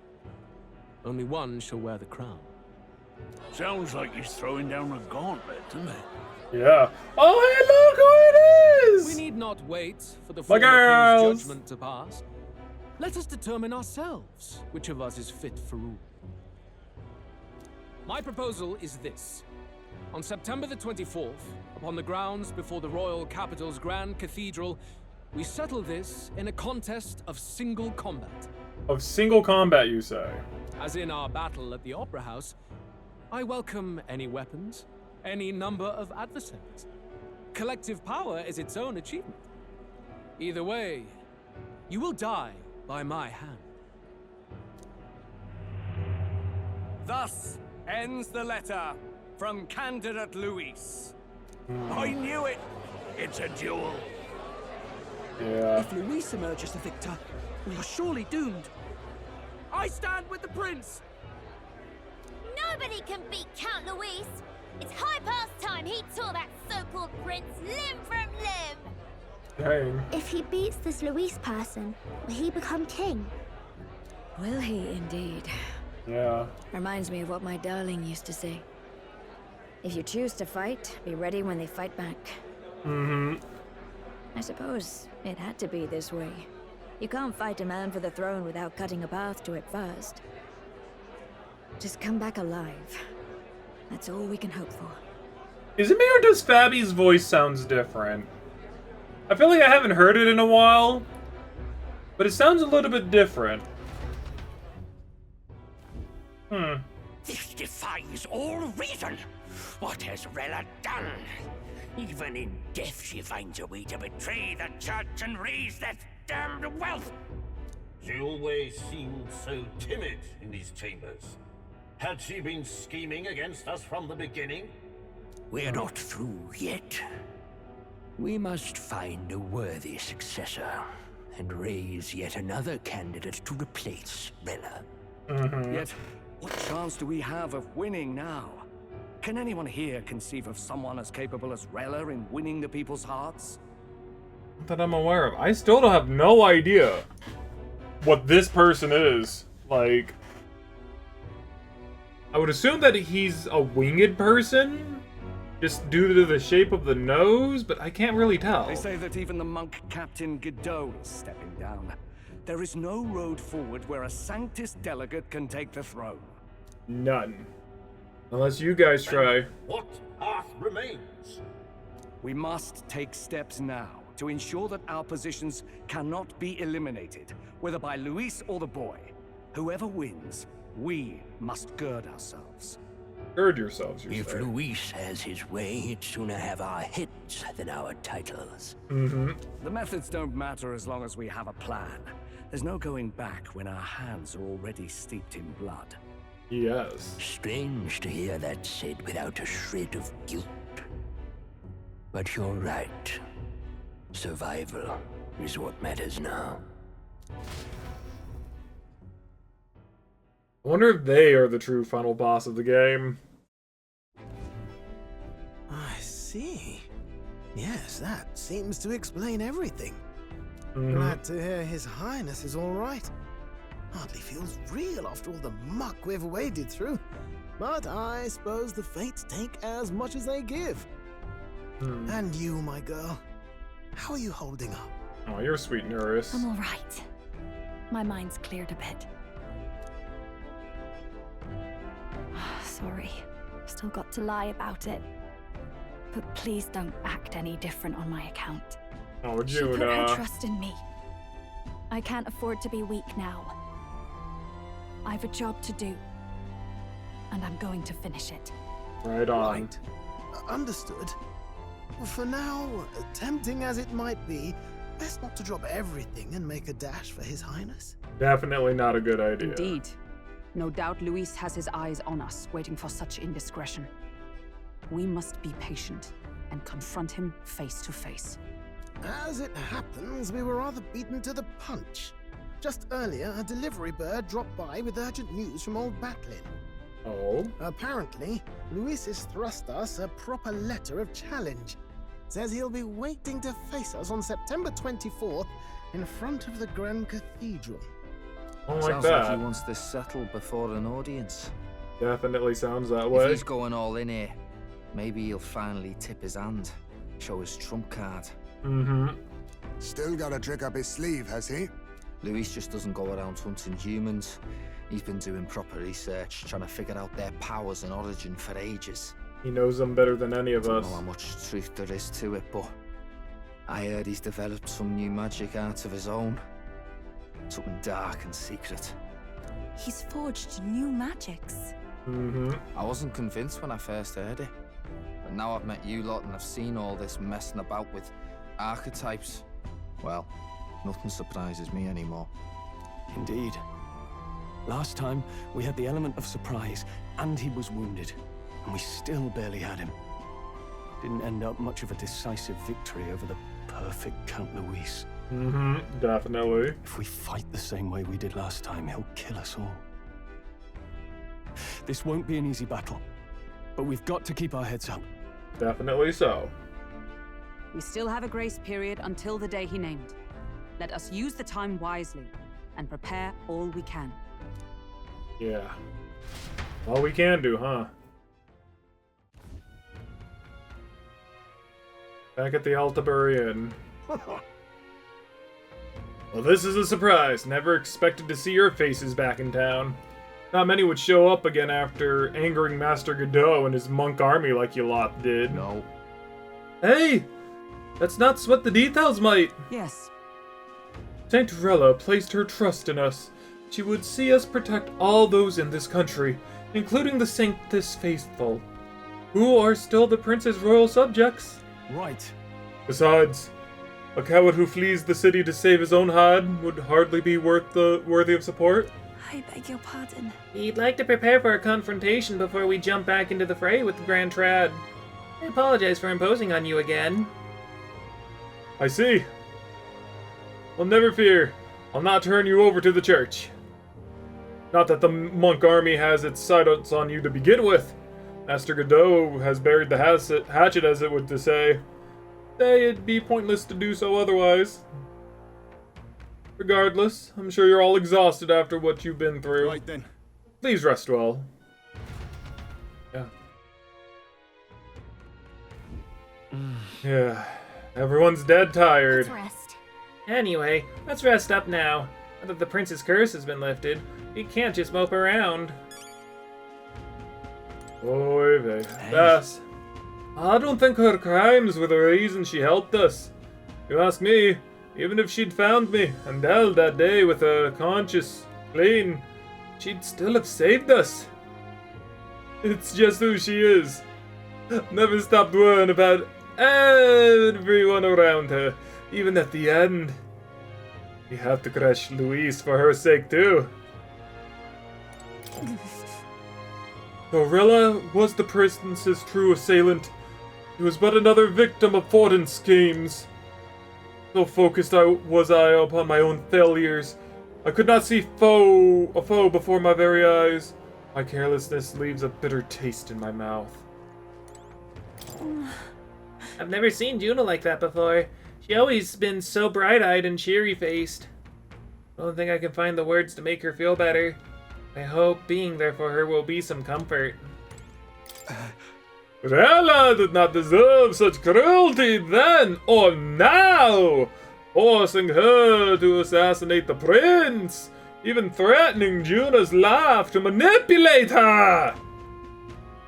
Only one shall wear the crown. Sounds like he's throwing down a gauntlet, doesn't it? Yeah. Oh, hey, look who it boys! We need not wait for the My former girls! king's judgment to pass. Let us determine ourselves which of us is fit for rule. My proposal is this. On September the 24th, upon the grounds before the royal capital's grand cathedral, we settle this in a contest of single combat. Of single combat, you say? As in our battle at the Opera House, I welcome any weapons, any number of adversaries. Collective power is its own achievement. Either way, you will die by my hand. Thus ends the letter from candidate Luis. I knew it! It's a duel. Yeah. If Luis emerges the victor, we are surely doomed. I stand with the prince! Nobody can beat Count Luis! It's high past time he tore that so-called prince limb from limb! Dang. If he beats this Luis person, will he become king? Will he indeed? Yeah. Reminds me of what my darling used to say. If you choose to fight, be ready when they fight back. Mm-hmm. I suppose it had to be this way. You can't fight a man for the throne without cutting a path to it first. Just come back alive. That's all we can hope for. Is it me or does Fabi's voice sounds different? I feel like I haven't heard it in a while, but it sounds a little bit different. This defies all reason. What has Rella done? Even in death she finds a way to betray the church and raise that damned wealth. She always seemed so timid in these chambers. Had she been scheming against us from the beginning? We're not through yet. We must find a worthy successor and raise yet another candidate to replace Rella. Yet, what chance do we have of winning now? Can anyone here conceive of someone as capable as Rella in winning the people's hearts? Not that I'm aware of. I still don't have no idea what this person is. Like, I would assume that he's a winged person, just due to the shape of the nose, but I can't really tell. They say that even the monk Captain Godot is stepping down. There is no road forward where a Sanctus delegate can take the throne. None. Unless you guys try. What path remains? We must take steps now to ensure that our positions cannot be eliminated, whether by Luis or the boy. Whoever wins, we must gird ourselves. Gird yourselves, you If say. Luis has his way, he'd sooner have our heads than our titles. The methods don't matter as long as we have a plan. There's no going back when our hands are already steeped in blood. Yes. Strange to hear that said without a shred of guilt. But you're right. Survival is what matters now. I wonder if they are the true final boss of the game. I see. Yes, that seems to explain everything. Mhm. Glad to hear His Highness is all right. Hardly feels real after all the muck we've waded through. But I suppose the fates take as much as they give. And you, my girl, how are you holding up? Oh, you're sweet, Norris. I'm all right. My mind's cleared a bit. Sorry. Still got to lie about it. But please don't act any different on my account. Oh, She put her Juna. trust in me. I can't afford to be weak now. I've a job to do. And I'm going to finish it. Right on. Right. Understood. For now, tempting as it might be, best not to drop everything and make a dash for His Highness. Definitely not a good idea. Indeed. No doubt Luis has his eyes on us, waiting for such indiscretion. We must be patient and confront him face to face. As it happens, we were rather beaten to the punch. Just earlier, a delivery bird dropped by with urgent news from old Batlin. Oh? Apparently, Luis has thrust us a proper letter of challenge. Says he'll be waiting to face us on September 24th in front of the Grand Cathedral. Don't like Sounds like that. he wants this settled before an audience. Definitely sounds that If way. he's going all in here, maybe he'll finally tip his hand, show his trump card. Mm-hmm. Still got a trick up his sleeve, has he? Luis just doesn't go around hunting humans. He's been doing proper research, trying to figure out their powers and origin for ages. He knows them better than any of us. I don't know how much truth there is to it, but I heard he's developed some new magic art of his own. Something dark and secret. He's forged new magics. Mm-hmm. I wasn't convinced when I first heard it. But now I've met you lot and I've seen all this messing about with archetypes. Well, nothing surprises me anymore. Indeed. Last time, we had the element of surprise, and he was wounded. And we still barely had him. Didn't end up much of a decisive victory over the perfect Count Luis. Mm-hmm, definitely. If we fight the same way we did last time, he'll kill us all. This won't be an easy battle, but we've got to keep our heads up. Definitely so. We still have a grace period until the day he named. Let us use the time wisely and prepare all we can. Yeah. All we can do, huh? Back at the Altabury Inn. Well, this is a surprise. Never expected to see your faces back in town. Not many would show up again after angering Master Godot and his monk army like you lot did. No. Hey! Let's not sweat the details, mate! Yes. Saint Rella placed her trust in us. She would see us protect all those in this country, including the Sanctus Faithful, who are still the prince's royal subjects. Right. Besides, a coward who flees the city to save his own hide would hardly be worthy of support. I beg your pardon. We'd like to prepare for a confrontation before we jump back into the fray with the Grand Trad. I apologize for imposing on you again. I see. Well, never fear. I'll not turn you over to the church. Not that the monk army has its sights on you to begin with. Master Godot has buried the hatchet, as it would to say. It'd be pointless to do so otherwise. Regardless, I'm sure you're all exhausted after what you've been through. Right then. Please rest well. Yeah. Yeah. Everyone's dead tired. Let's rest. Anyway, let's rest up now. Now that the prince's curse has been lifted, we can't just mope around. Oy vey. That's... I don't think her crimes were the reason she helped us. You ask me, even if she'd found me and died that day with a conscience clean, she'd still have saved us. It's just who she is. Never stopped worrying about everyone around her, even at the end. We have to crush Luis for her sake too. Rella was the prince's true assailant. He was but another victim of Fortin's schemes. So focused was I upon my own failures, I could not see a foe before my very eyes. My carelessness leaves a bitter taste in my mouth. I've never seen Juna like that before. She always been so bright-eyed and cheery-faced. I don't think I can find the words to make her feel better. I hope being there for her will be some comfort. Rella did not deserve such cruelty then or now, forcing her to assassinate the prince, even threatening Juna's life to manipulate her.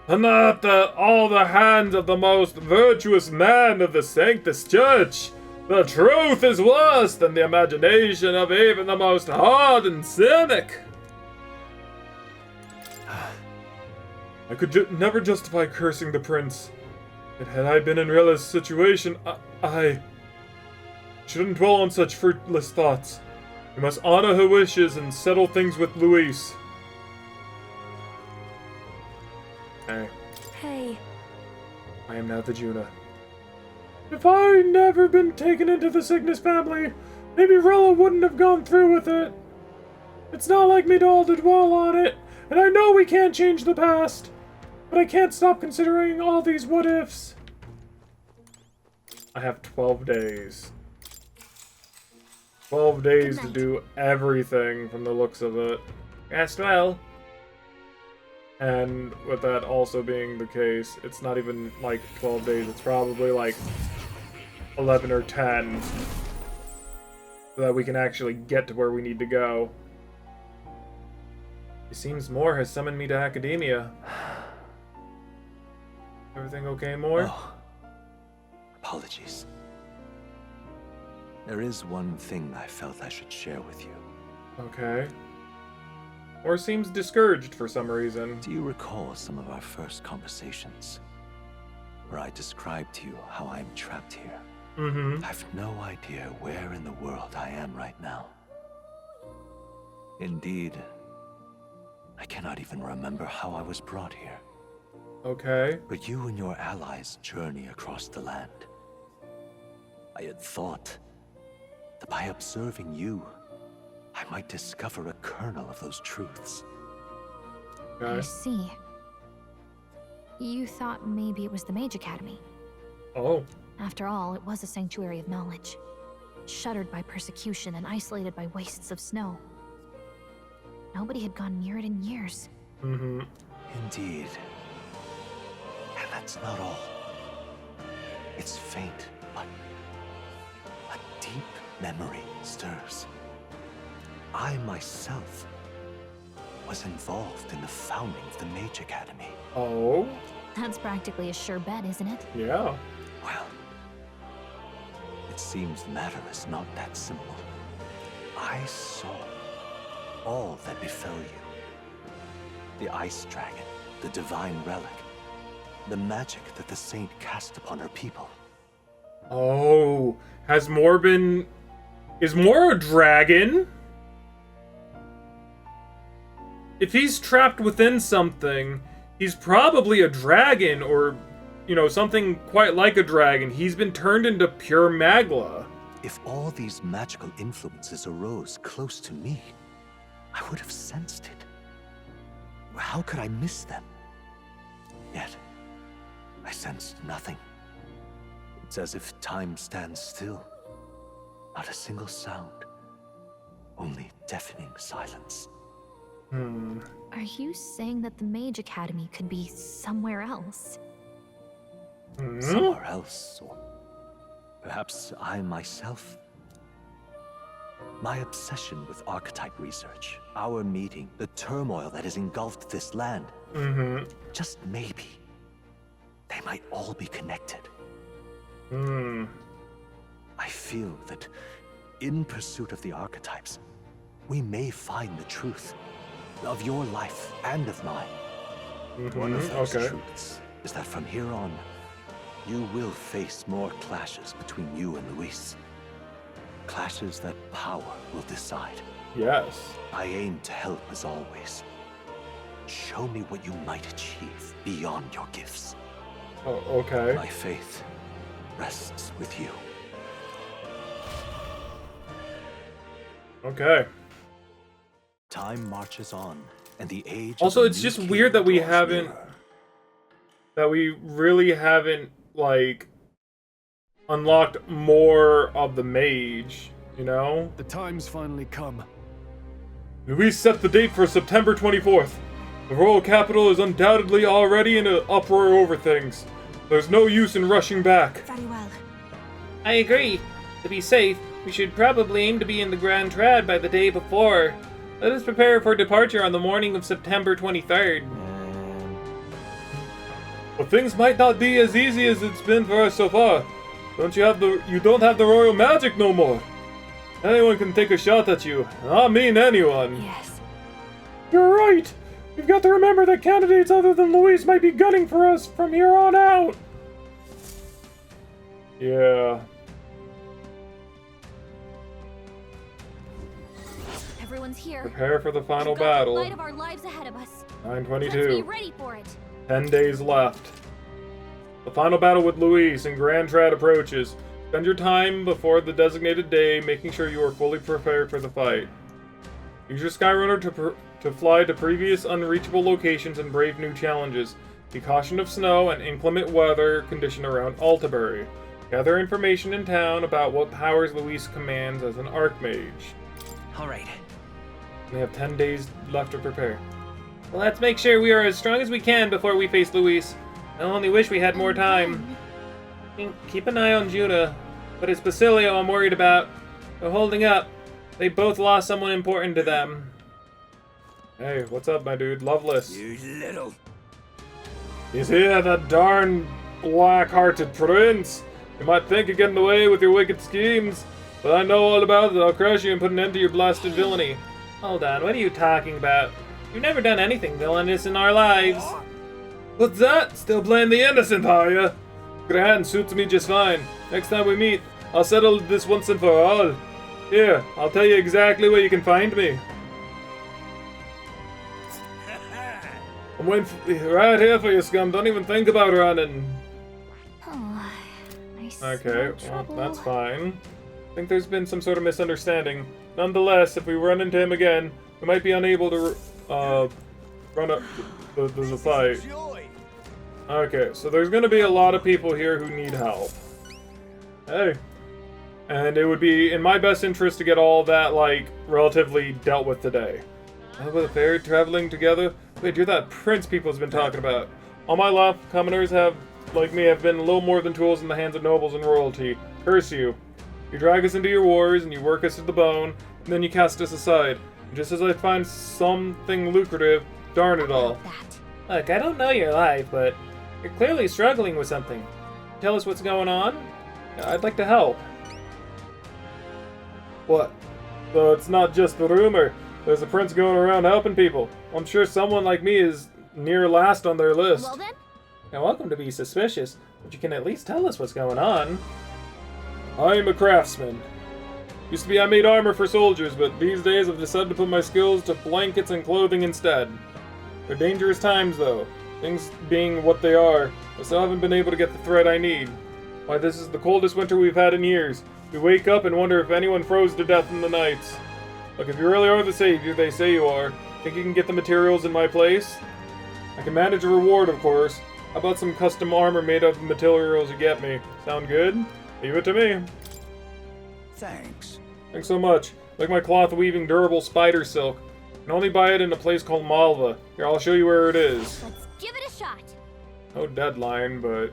And not all the hands of the most virtuous man of the Sanctus Church. The truth is worse than the imagination of even the most hardened cynic. I could never justify cursing the prince. Yet had I been in Rella's situation, I shouldn't dwell on such fruitless thoughts. We must honor her wishes and settle things with Luis. Hey. Hey. I am now the Juna. If I never been taken into the Cygnus family, maybe Rella wouldn't have gone through with it. It's not like me at all to dwell on it, and I know we can't change the past. But I can't stop considering all these what-ifs. I have 12 days. 12 days to do everything from the looks of it. Rest well. And with that also being the case, it's not even like 12 days. It's probably like 11 or 10. So that we can actually get to where we need to go. It seems Moore has summoned me to academia. Everything okay, Moore? Oh, apologies. There is one thing I felt I should share with you. Okay. Moore seems discouraged for some reason. Do you recall some of our first conversations? Where I described to you how I'm trapped here? Mm-hmm. I've no idea where in the world I am right now. Indeed, I cannot even remember how I was brought here. Okay. But you and your allies journey across the land. I had thought that by observing you, I might discover a kernel of those truths. I see. You thought maybe it was the Mage Academy. Oh. After all, it was a sanctuary of knowledge. Shuttered by persecution and isolated by wastes of snow. Nobody had gone near it in years. Mm-hmm. Indeed. And that's not all. It's faint, but a deep memory stirs. I myself was involved in the founding of the Mage Academy. Oh? That's practically a sure bet, isn't it? Yeah. Well, it seems the matter is not that simple. I saw all that befell you. The ice dragon, the divine relic, the magic that the saint cast upon her people. Oh, has Moore been... Is Moore a dragon? If he's trapped within something, he's probably a dragon, or, you know, something quite like a dragon. He's been turned into pure magla. If all these magical influences arose close to me, I would have sensed it. How could I miss them? Yet, I sensed nothing. It's as if time stands still. Not a single sound. Only deafening silence. Are you saying that the Mage Academy could be somewhere else? Somewhere else, or perhaps I myself. My obsession with archetype research, our meeting, the turmoil that has engulfed this land. Just maybe, they might all be connected. I feel that in pursuit of the archetypes, we may find the truth of your life and of mine. One of those truths is that from here on, you will face more clashes between you and Luis. Clashes that power will decide. Yes. I aim to help as always. Show me what you might achieve beyond your gifts. Oh, okay. My faith rests with you. Okay. Time marches on, and the age. Also, it's just weird that we haven't... That we really haven't, like, unlocked more of the mage, you know? The time's finally come. Luis set the date for September 24th. The royal capital is undoubtedly already in an uproar over things. There's no use in rushing back. Very well. I agree. To be safe, we should probably aim to be in the Grand Trad by the day before. Let us prepare for departure on the morning of September 23rd. But things might not be as easy as it's been for us so far. You don't have the royal magic no more. Anyone can take a shot at you. I mean anyone. Yes. You're right. We've got to remember that candidates other than Luis might be gunning for us from here on out. Yeah. Everyone's here. Prepare for the final We've got battle. The light of our lives ahead of us. 9:22. Let's be ready for it. 10 days left. The final battle with Luis and Grand Trad approaches. Spend your time before the designated day, making sure you are fully prepared for the fight. Use your Skyrunner to fly to previous unreachable locations and brave new challenges. Be cautioned of snow and inclement weather condition around Altabury. Gather information in town about what powers Luis commands as an Archmage. Alright. They have 10 days left to prepare. Well, let's make sure we are as strong as we can before we face Luis. I only wish we had more time. Keep an eye on Juna. But it's Basilio I'm worried about. They're holding up. They both lost someone important to them. Hey, what's up, my dude? Loveless. You little... He's here, that darn black-hearted prince. You might think you're getting away with your wicked schemes, but I know all about it. I'll crush you and put an end to your blasted villainy. Hold on, what are you talking about? You've never done anything villainous in our lives. What's that? Still playing the innocent, are ya? Grand, suits me just fine. Next time we meet, I'll settle this once and for all. Here, I'll tell you exactly where you can find me. I'm waiting right here for you, scum. Don't even think about running. Oh, Okay, well, that's fine. I think there's been some sort of misunderstanding. Nonetheless, if we run into him again, we might be unable to run up the fight. Okay, so there's gonna be a lot of people here who need help. Hey. And it would be in my best interest to get all that, like, relatively dealt with today. With a fairy traveling together? Wait, you're that prince people's been talking about. All my life, commoners have, like me, have been little more than tools in the hands of nobles and royalty. Curse you. You drag us into your wars, and you work us to the bone, and then you cast us aside. And just as I find something lucrative, darn it all. Look, I don't know your life, but you're clearly struggling with something. Tell us what's going on? I'd like to help. What? So it's not just a rumor. There's a prince going around helping people. I'm sure someone like me is near last on their list. Well then? You're welcome to be suspicious, but you can at least tell us what's going on. I am a craftsman. Used to be I made armor for soldiers, but these days I've decided to put my skills to blankets and clothing instead. They're dangerous times though. Things being what they are, I still haven't been able to get the thread I need. Why, this is the coldest winter we've had in years. We wake up and wonder if anyone froze to death in the nights. Look, if you really are the savior they say you are, think you can get the materials in my place? I can manage a reward, of course. How about some custom armor made of the materials you get me? Sound good? Leave it to me. Thanks. Thanks so much. Like my cloth weaving durable spider silk. You can only buy it in a place called Malva. Here, I'll show you where it is. Let's give it a shot. No deadline, but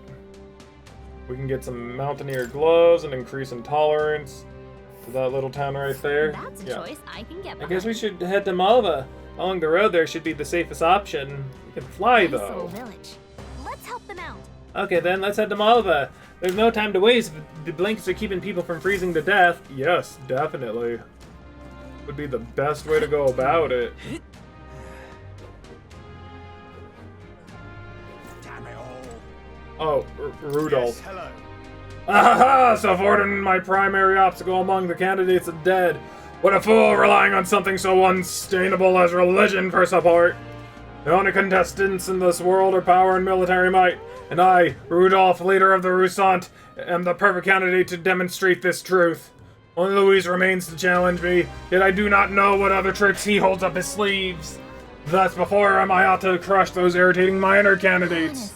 we can get some mountaineer gloves and increase intolerance to that little town right there. That's a choice I can get behind. I guess we should head to Malva. Along the road there should be the safest option. We can fly though. Village. Let's help them out. Okay then, let's head to Malva. There's no time to waste. The blankets are keeping people from freezing to death. Yes, definitely. Would be the best way to go about it. Oh, Rudolph. Yes, hello. Ahaha! Self-ordering my primary obstacle among the candidates is dead. What a fool relying on something so unsustainable as religion for support. The only contestants in this world are power and military might, and I, Rudolph, leader of the Roussant, am the perfect candidate to demonstrate this truth. Only Louis remains to challenge me, yet I do not know what other tricks he holds up his sleeves. Thus, before him, I ought to crush those irritating minor candidates.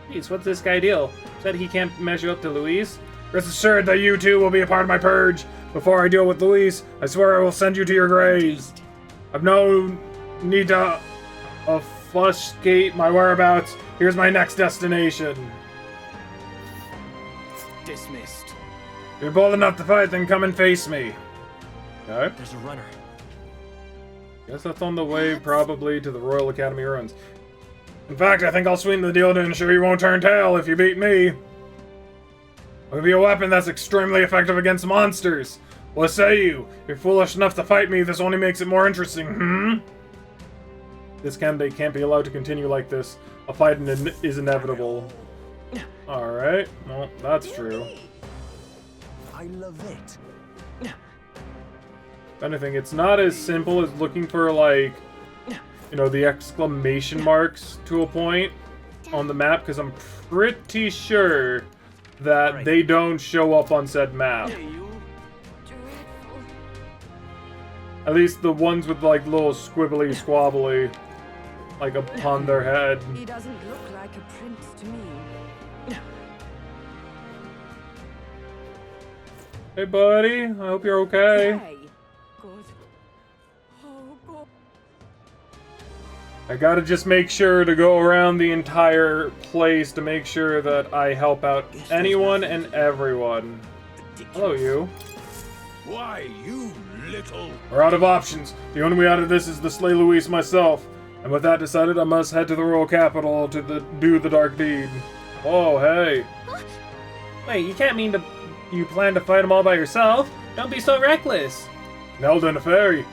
Jeez, what's this guy deal? Said he can't measure up to Louise? Rest assured that you two will be a part of my purge. Before I deal with Louise, I swear I will send you to your graves. I've no need to obfuscate my whereabouts. Here's my next destination. Dismissed. If you're bold enough to fight, then come and face me. Okay. There's a runner. Guess that's on the way, probably, to the Royal Academy runs. In fact, I think I'll sweeten the deal to ensure you won't turn tail if you beat me. I'll give you a weapon that's extremely effective against monsters. What say you? If you're foolish enough to fight me, this only makes it more interesting, This candidate can't be allowed to continue like this. A fight is inevitable. Alright, well, that's true. I love it. If anything, it's not as simple as looking for, like, you know, the exclamation marks to a point on the map, because I'm pretty sure that they don't show up on said map. At least the ones with, like, little squibbly squabbly, like, upon their head. He doesn't look like a prince to me. Hey, buddy. I hope you're okay. I gotta just make sure to go around the entire place to make sure that I help out anyone and everyone. Hello, you. Why, you little... We're out of options. The only way out of this is to slay Luis myself. And with that decided, I must head to the royal capital to do the dark deed. Oh, hey. Wait, you can't mean you plan to fight them all by yourself? Don't be so reckless. Nelda Neferi.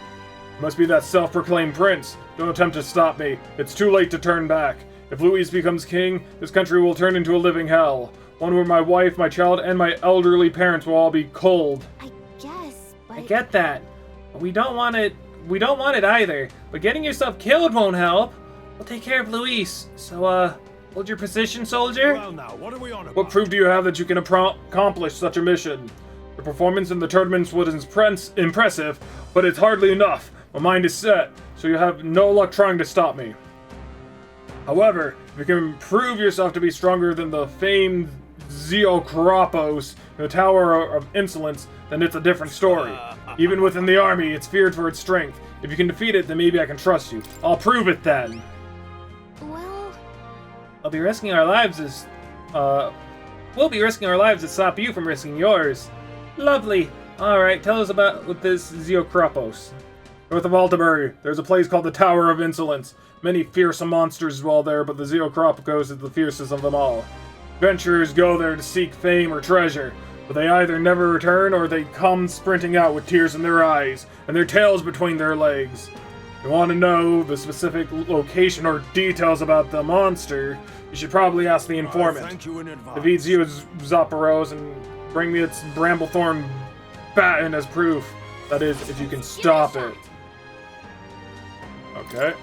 Must be that self-proclaimed prince. Don't attempt to stop me. It's too late to turn back. If Luis becomes king, this country will turn into a living hell. One where my wife, my child, and my elderly parents will all be cold. I guess, but... I get that. But we don't want it either. But getting yourself killed won't help. We'll take care of Luis. So, hold your position, soldier. Well now, what are we on about? What proof do you have that you can accomplish such a mission? The performance in the tournaments was impressive, but it's hardly enough. My mind is set, so you have no luck trying to stop me. However, if you can prove yourself to be stronger than the famed Zeokropos in the Tower of Insolence, then it's a different story. Even within the army, it's feared for its strength. If you can defeat it, then maybe I can trust you. I'll prove it then. Well... We'll be risking our lives to stop you from risking yours. Lovely. Alright, tell us about this Zeokropos. North of Altabury, there's a place called the Tower of Insolence. Many fearsome monsters dwell there, but the Zeokropos is the fiercest of them all. Adventurers go there to seek fame or treasure, but they either never return or they come sprinting out with tears in their eyes and their tails between their legs. If you want to know the specific location or details about the monster, you should probably ask the informant. Thank you in advance. Defeat Zeozaporos and bring me its Bramblethorn baton as proof. That is, if you can stop it. Okay.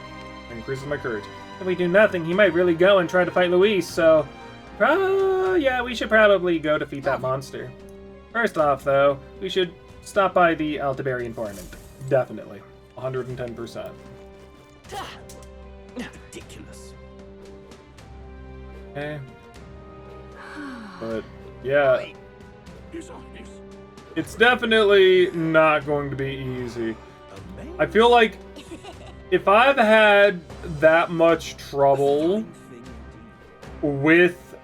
Increases my courage. If we do nothing, he might really go and try to fight Luis, so... yeah, we should probably go defeat that monster. First off, though, we should stop by the Altabury informant. Definitely. 110%. Ridiculous. Okay. But, yeah. It's definitely not going to be easy. I feel like if I've had that much trouble with,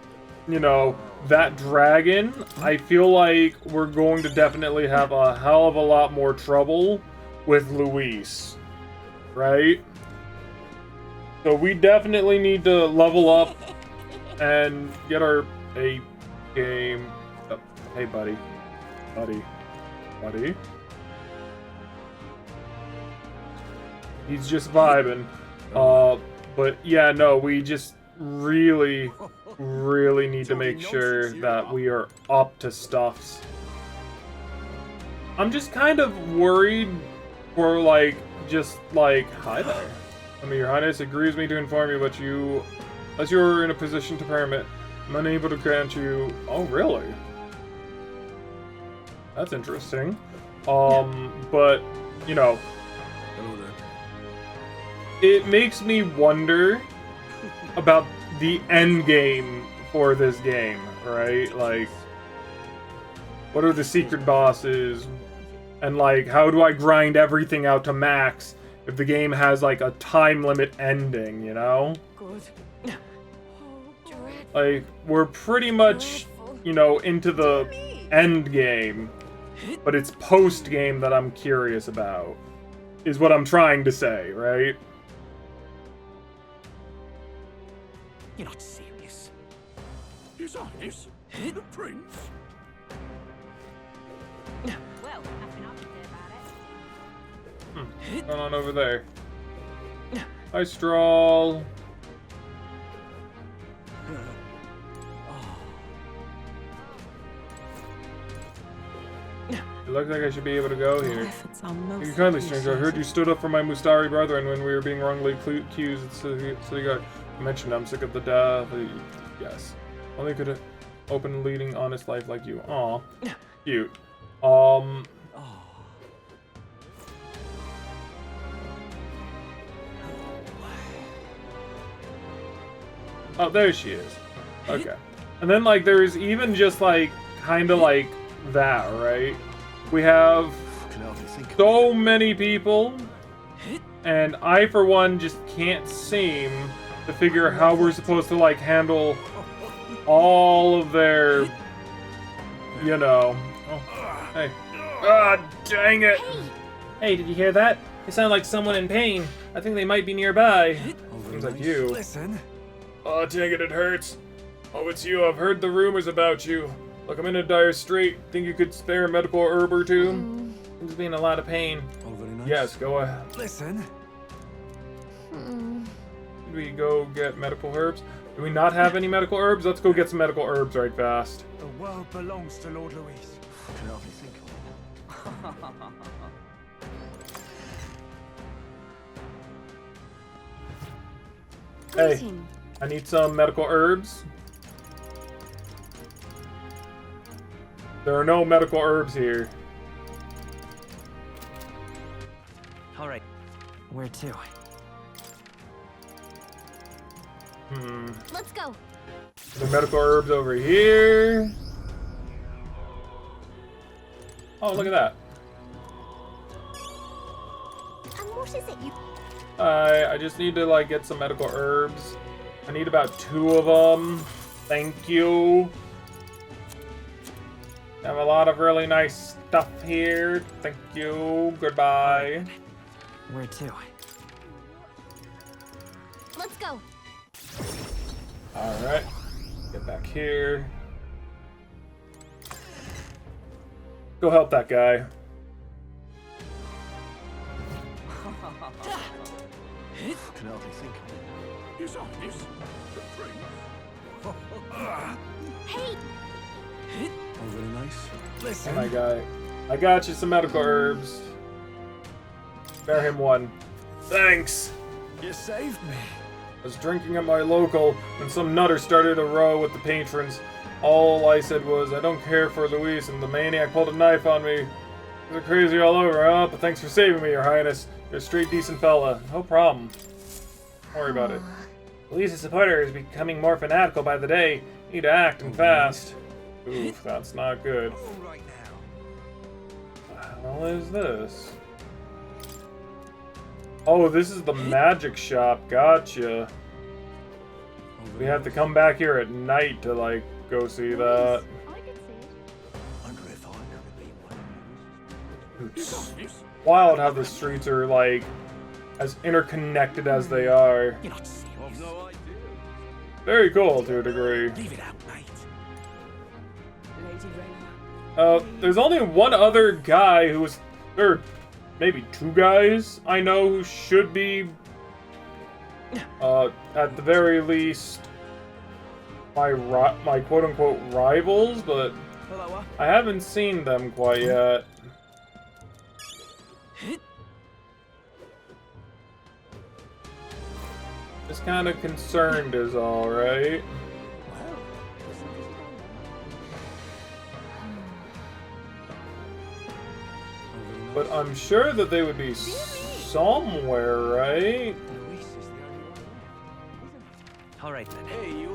you know, that dragon, I feel like we're going to definitely have a hell of a lot more trouble with Luis, right? So we definitely need to level up and get our A game. Oh, hey, buddy. Buddy. He's just vibing. But yeah, no, we just really need to make sure that we are up to stuffs. I'm just kind of worried for, like, hi there. I mean, Your Highness agrees me to inform you, but as you're in a position to permit, I'm unable to grant you... Oh, really? That's interesting. But, you know... It makes me wonder about the end game for this game, right? Like, what are the secret bosses? And, like, how do I grind everything out to max if the game has, like, a time limit ending, you know? Like, we're pretty much, you know, into the end game, but it's post game that I'm curious about, is what I'm trying to say, right? You're not serious. His Highness, the Prince. Well, nothing I can do about it. What's going on over there? Hi, Stroll. It looks like I should be able to go here. Thank you kindly, stranger. I heard you stood up for my Mustari brethren when we were being wrongly accused at City Guard. You mentioned I'm sick of the death. Yes. Only could have open, leading, honest life like you. Aw. Cute. Oh, there she is. Okay. And then, like, there's even just, like, kind of like that, right? We have so many people, and I, for one, just can't seem to figure how we're supposed to, like, handle all of their, you know... Oh, Hey. Ah, dang it! Hey, did you hear that? They sound like someone in pain. I think they might be nearby. Seems like you. Listen. Oh, dang it, it hurts. Oh, it's you. I've heard the rumors about you. Look, I'm in a dire strait. Think you could spare a medical herb or two? He's being in a lot of pain. Oh, very nice. Yes, go ahead. Listen. Did we go get medical herbs? Do we not have any medical herbs? Let's go get some medical herbs right fast. The world belongs to Lord Louis. Can I hardly think. Hey, I need some medical herbs. There are no medical herbs here. Alright. Where to? Let's go. The medical herbs over here. Oh, look at that. And what is it you... I just need to like get some medical herbs. I need about 2 of them. Thank you. I have a lot of really nice stuff here. Thank you. Goodbye. Where to? Let's go. Alright. Get back here. Go help that guy. Can I hardly think. His Highness, the prince. Hey! Oh, very nice. Oh Listen. my guy. I got you some medical herbs. Spare him 1. Thanks! You saved me. I was drinking at my local when some nutter started a row with the patrons. All I said was, I don't care for Luis, and the maniac pulled a knife on me. They're crazy all over, huh? But thanks for saving me, Your Highness. You're a straight decent fella. No problem. Don't worry about it. Luis's supporter is becoming more fanatical by the day. Need to act and fast. Oof, that's not good. Right now. What the hell is this? Oh, this is the magic shop. Gotcha. We have to come back here at night to, like, go see that. It's wild how the streets are, like, as interconnected as they are. You're not serious. I've no idea. Very cool to a degree. Leave it out, mate. There's only one other guy who was, or maybe 2 guys I know who should be, at the very least, my quote-unquote rivals, but I haven't seen them quite yet. Just kind of concerned is all, right? But I'm sure that they would be somewhere, right? All right then. Hey, you.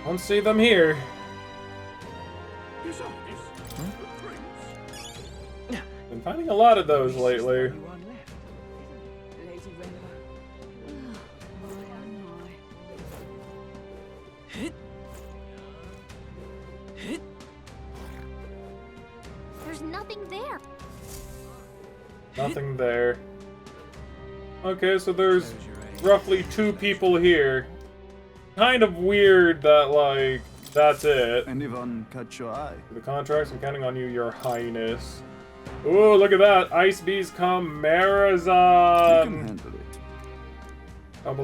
Don't see them here. His Highness, the prince. Been finding a lot of those lately. There's nothing there. Nothing there. Okay, so there's roughly 2 people here. Kind of weird that, like, that's it. Anyone catch your eye? For the contracts, I'm counting on you, Your Highness. Ooh, look at that! Ice Beast Chimerazon! You can handle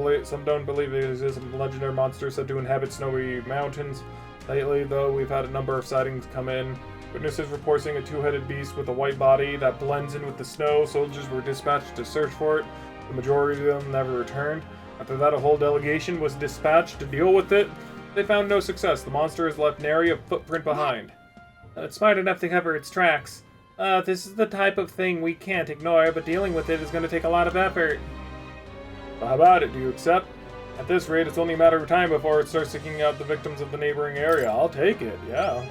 it. Some don't believe there exists a legendary monster said to inhabit snowy mountains. Lately, though, we've had a number of sightings come in. Witnesses reporting a 2-headed beast with a white body that blends in with the snow. Soldiers were dispatched to search for it. The majority of them never returned. After that, a whole delegation was dispatched to deal with it. They found no success. The monster has left nary a footprint behind. It's smart enough to cover its tracks. This is the type of thing we can't ignore, but dealing with it is going to take a lot of effort. Well, how about it? Do you accept? At this rate, it's only a matter of time before it starts seeking out the victims of the neighboring area. I'll take it, yeah.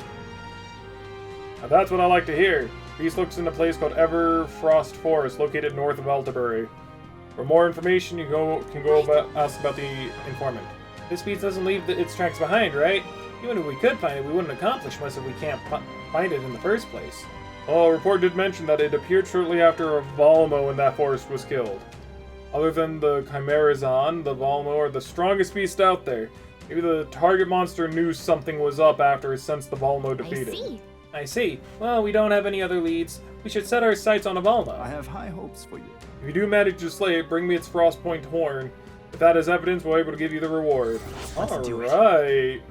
Now that's what I like to hear. Beast looks in a place called Everfrost Forest, located north of Altabury. For more information, you can ask about the informant. This beast doesn't leave its tracks behind, right? Even if we could find it, we wouldn't accomplish much if we can't find it in the first place. Well, a report did mention that it appeared shortly after a Volmo in that forest was killed. Other than the Chimerazon, the Volmo are the strongest beast out there. Maybe the target monster knew something was up after it sensed the Volmo defeated. I see. Well, we don't have any other leads. We should set our sights on a Volmo. I have high hopes for you. If you do manage to slay it, bring me its Frostpoint horn. If that is evidence, we're able to give you the reward. Alright.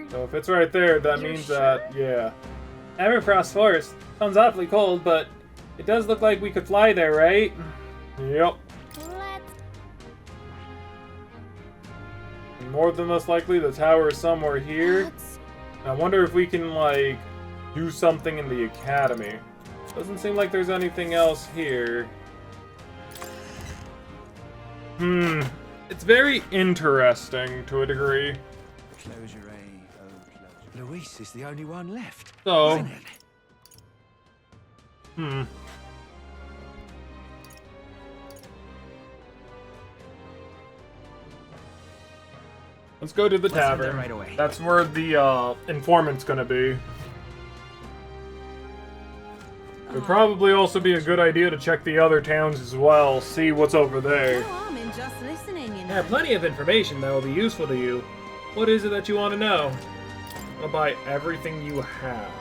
So if it's right there, that means that, yeah. Everfrost Forest. Sounds awfully cold, but it does look like we could fly there, right? Yep. More than most likely, the tower is somewhere here. I wonder if we can, like, do something in the academy. Doesn't seem like there's anything else here. It's very interesting to a degree. Closure A. Luis is the only one left. So. Let's go to the tavern. Right away. That's where the informant's gonna be. It'd probably also be a good idea to check the other towns as well, see what's over there. Just listening, you know. Yeah, plenty of information that will be useful to you. What is it that you want to know? I'll buy everything you have.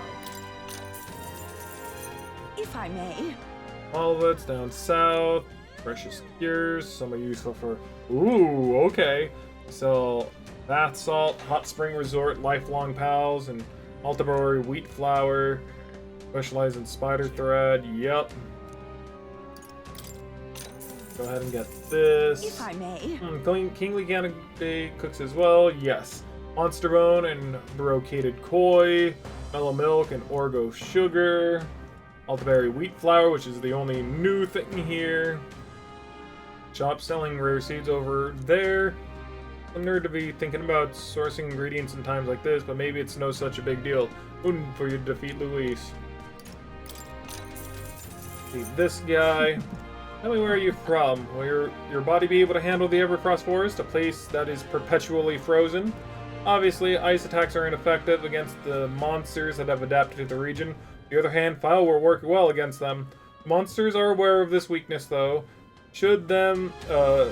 If I may. All of it's down south. Precious gears. Some are useful for... Ooh, okay. So, bath salt, hot spring resort, lifelong pals, and multibrowery wheat flour. Specialize in spider thread. Yep. Go ahead and get this. If I may. Kingly Canopy cooks as well. Yes. Monster bone and brocaded koi, mellow milk and orgo sugar, multiberry wheat flour, which is the only new thing here. Shop selling rare seeds over there. I'm nerd to be thinking about sourcing ingredients in times like this, but maybe it's no such a big deal. Wouldn't for you to defeat Luis. See this guy. Tell me, where are you from? Will your body be able to handle the Everfrost Forest, a place that is perpetually frozen? Obviously, ice attacks are ineffective against the monsters that have adapted to the region. On the other hand, fire will work well against them. Monsters are aware of this weakness, though. Should them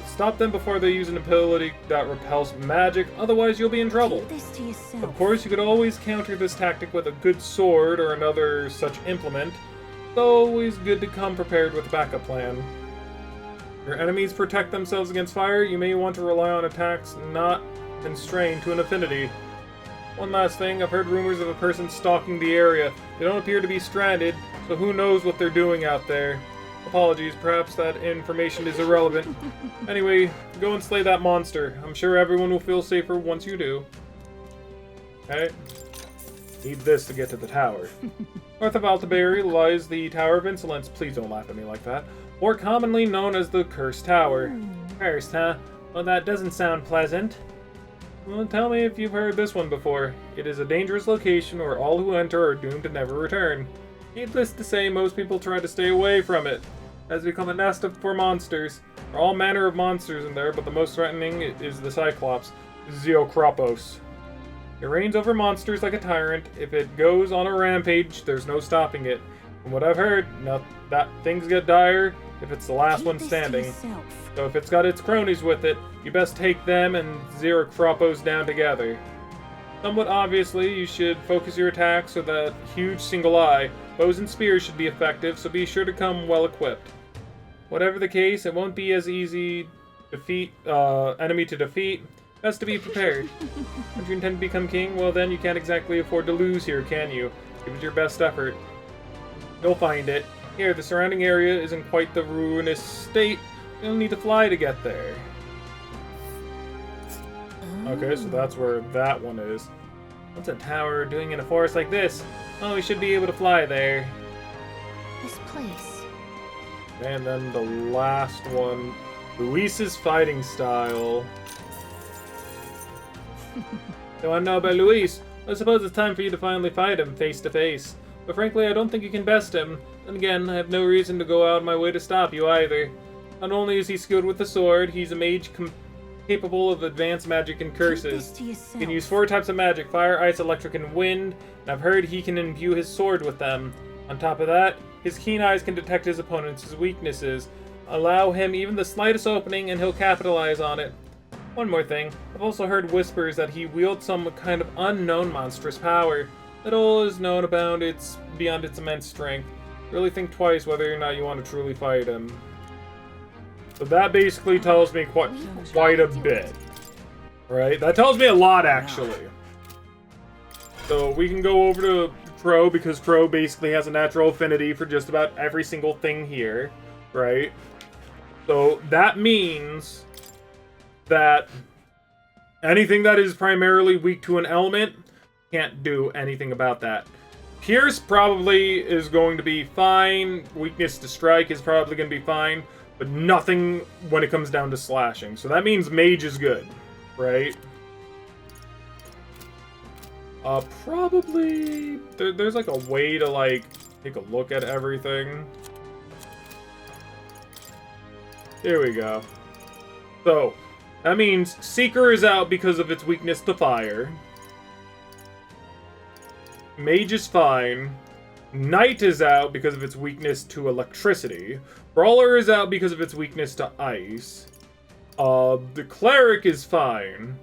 stop them before they use an ability that repels magic, otherwise you'll be in trouble. Keep this to yourself. Of course, you could always counter this tactic with a good sword or another such implement. It's always good to come prepared with a backup plan. Your enemies protect themselves against fire, you may want to rely on attacks not constrained to an affinity. One last thing, I've heard rumors of a person stalking the area. They don't appear to be stranded, so who knows what they're doing out there. Apologies, perhaps that information is irrelevant. Anyway, go and slay that monster. I'm sure everyone will feel safer once you do. Okay. Need this to get to the tower. North of Altaberry lies the Tower of Insolence. Please don't laugh at me like that. More commonly known as the Cursed Tower. Cursed, huh? Well, that doesn't sound pleasant. Well, tell me if you've heard this one before. It is a dangerous location where all who enter are doomed to never return. Needless to say, most people try to stay away from it. It has become a nest for monsters. There are all manner of monsters in there, but the most threatening is the Cyclops, Zeokropos. It reigns over monsters like a tyrant. If it goes on a rampage, there's no stopping it. From what I've heard, that things get dire if it's the last one standing. So if it's got its cronies with it, you best take them and Zeokropos down together. Somewhat obviously, you should focus your attacks with that huge single eye. Bows and spears should be effective, so be sure to come well equipped. Whatever the case, it won't be as easy enemy to defeat. Best to be prepared. If you intend to become king, well then you can't exactly afford to lose here, can you? Give it your best effort. You'll find it. Here, the surrounding area is in quite the ruinous state. You'll need to fly to get there. Okay, so that's where that one is. What's a tower doing in a forest like this? Oh, we should be able to fly there. This place. And then the last one, Luis's fighting style. You want to know about Luis? I suppose it's time for you to finally fight him face to face. but frankly, I don't think you can best him. And again, I have no reason to go out of my way to stop you either. Not only is he skilled with the sword, he's a mage capable of advanced magic and curses. He can use 4 types of magic: fire, ice, electric, and wind, and I've heard he can imbue his sword with them. On top of that, his keen eyes can detect his opponent's weaknesses. Allow him even the slightest opening and he'll capitalize on it. One more thing, I've also heard whispers that he wields some kind of unknown monstrous power. That all is known about beyond its immense strength. Really think twice whether or not you want to truly fight him. So that basically tells me quite a bit. Right? That tells me a lot, actually. So we can go over to Crow, because Crow basically has a natural affinity for just about every single thing here. Right? So that means that anything that is primarily weak to an element can't do anything about that. Pierce probably is going to be fine. Weakness to strike is probably going to be fine. But nothing when it comes down to slashing. So that means mage is good, right? Probably... There's like a way to like take a look at everything. Here we go. So, that means Seeker is out because of its weakness to fire. Mage is fine. Knight is out because of its weakness to electricity. Brawler is out because of its weakness to ice. The Cleric is fine.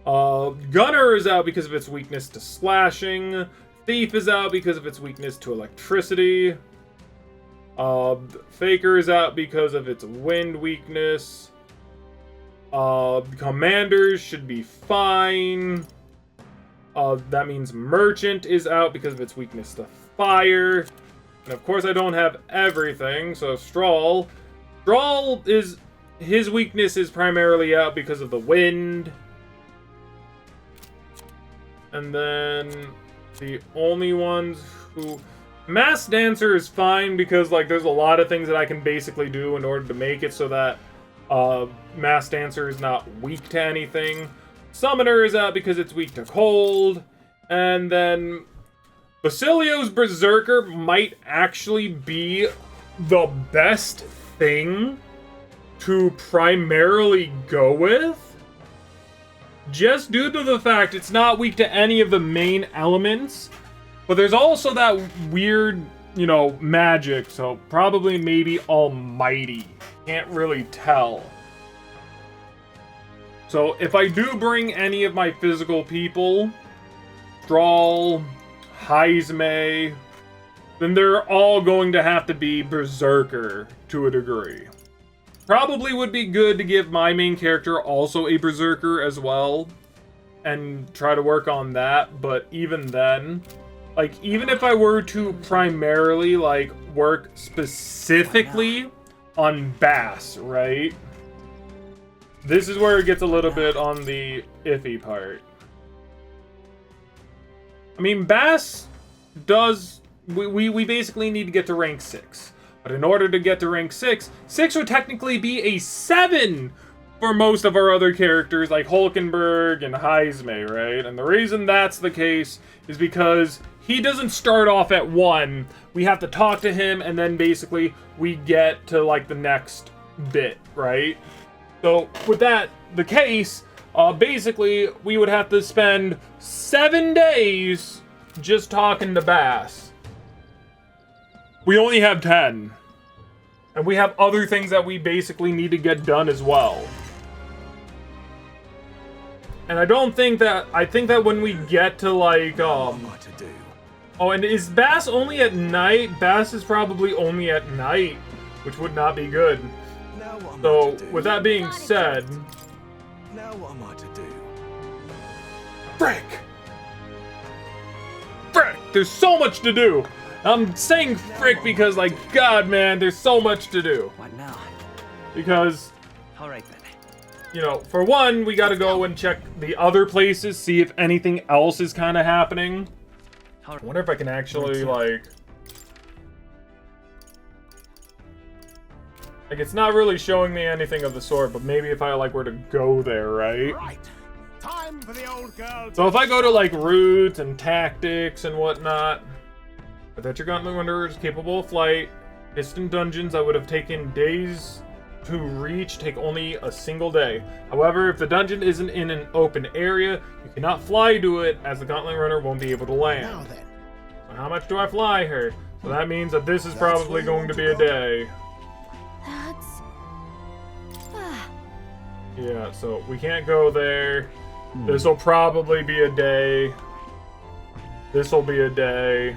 Gunner is out because of its weakness to slashing. Thief is out because of its weakness to electricity. Faker is out because of its wind weakness. Commanders should be fine. That means Merchant is out because of its weakness to fire. And of course I don't have everything, so Strawl. Strawl is... his weakness is primarily out because of the wind. And then the only ones who... Mass Dancer is fine because, like, there's a lot of things that I can basically do in order to make it so that Mass Dancer is not weak to anything. Summoner is out because it's weak to cold. And then Basilio's Berserker might actually be the best thing to primarily go with. Just due to the fact it's not weak to any of the main elements. But there's also that weird, you know, magic. So probably maybe Almighty. Can't really tell. So if I do bring any of my physical people, Strawl, Heisme, then they're all going to have to be Berserker to a degree. Probably would be good to give my main character also a Berserker as well, and try to work on that, but even then, like, even if I were to primarily, like, work specifically on Bass, right? This is where it gets a little bit on the iffy part. I mean, Bass does... We basically need to get to rank 6. But in order to get to rank 6, 6 would technically be a 7 for most of our other characters, like Hulkenberg and Heisme, right? And the reason that's the case is because he doesn't start off at 1. We have to talk to him, and then basically we get to, like, the next bit, right? So, with that the case, basically, we would have to spend 7 days just talking to Bass. We only have 10. And we have other things that we basically need to get done as well. And I don't think that... I think that when we get to, like, what to do. Oh, and is Bass only at night? Bass is probably only at night, which would not be good. So, with that being said... Now what am I to do? Frick! Frick! There's so much to do! I'm saying frick because, like, God, man, there's so much to do. What now? Because... Alright then. You know, for one, we gotta go and check the other places, see if anything else is kind of happening. I wonder if I can actually, like... Like, it's not really showing me anything of the sort, but maybe if I, like, were to go there, right? Right. Time for the old girl. So if I go to like routes and tactics and whatnot, that your gauntlet runner is capable of flight. Distant dungeons I would have taken days to reach take only a single day. However, if the dungeon isn't in an open area, you cannot fly to it, as the gauntlet runner won't be able to land. Now then. So how much do I fly her? So that means that this is probably going to be a day. That's... Yeah, so we can't go there. This will probably be a day. This will be a day.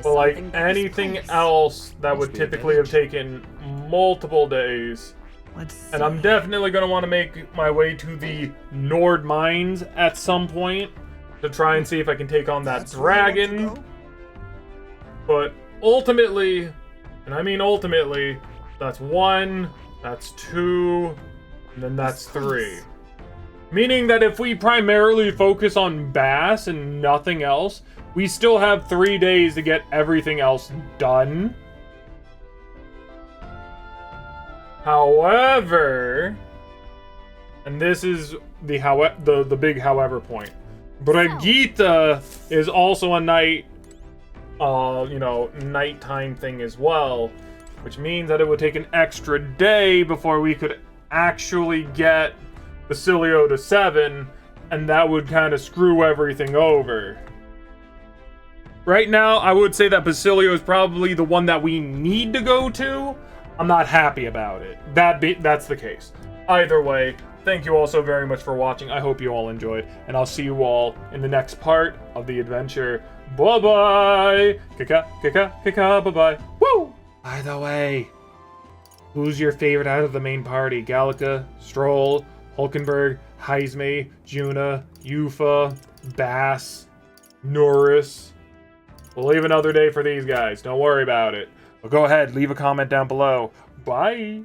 But like anything else that would typically have taken multiple days. And I'm definitely going to want to make my way to the Nord Mines at some point to try and see if I can take on that dragon. But ultimately, and I mean ultimately, that's 1, that's 2, and then that's 3. Meaning that if we primarily focus on Bass and nothing else, we still have 3 days to get everything else done. However, and this is the big however point, Brigitte is also a night, nighttime thing as well, which means that it would take an extra day before we could actually get Basilio to 7, and that would kind of screw everything over. Right now, I would say that Basilio is probably the one that we need to go to. I'm not happy about it. That's the case. Either way, thank you all so very much for watching. I hope you all enjoyed, and I'll see you all in the next part of the adventure. Bye-bye! Kika, bye-bye. Woo! By the way, who's your favorite out of the main party? Gallica, Stroll, Hulkenberg, Heisme, Juna, Yufa, Bass, Norris. We'll leave another day for these guys. Don't worry about it. But go ahead, leave a comment down below. Bye!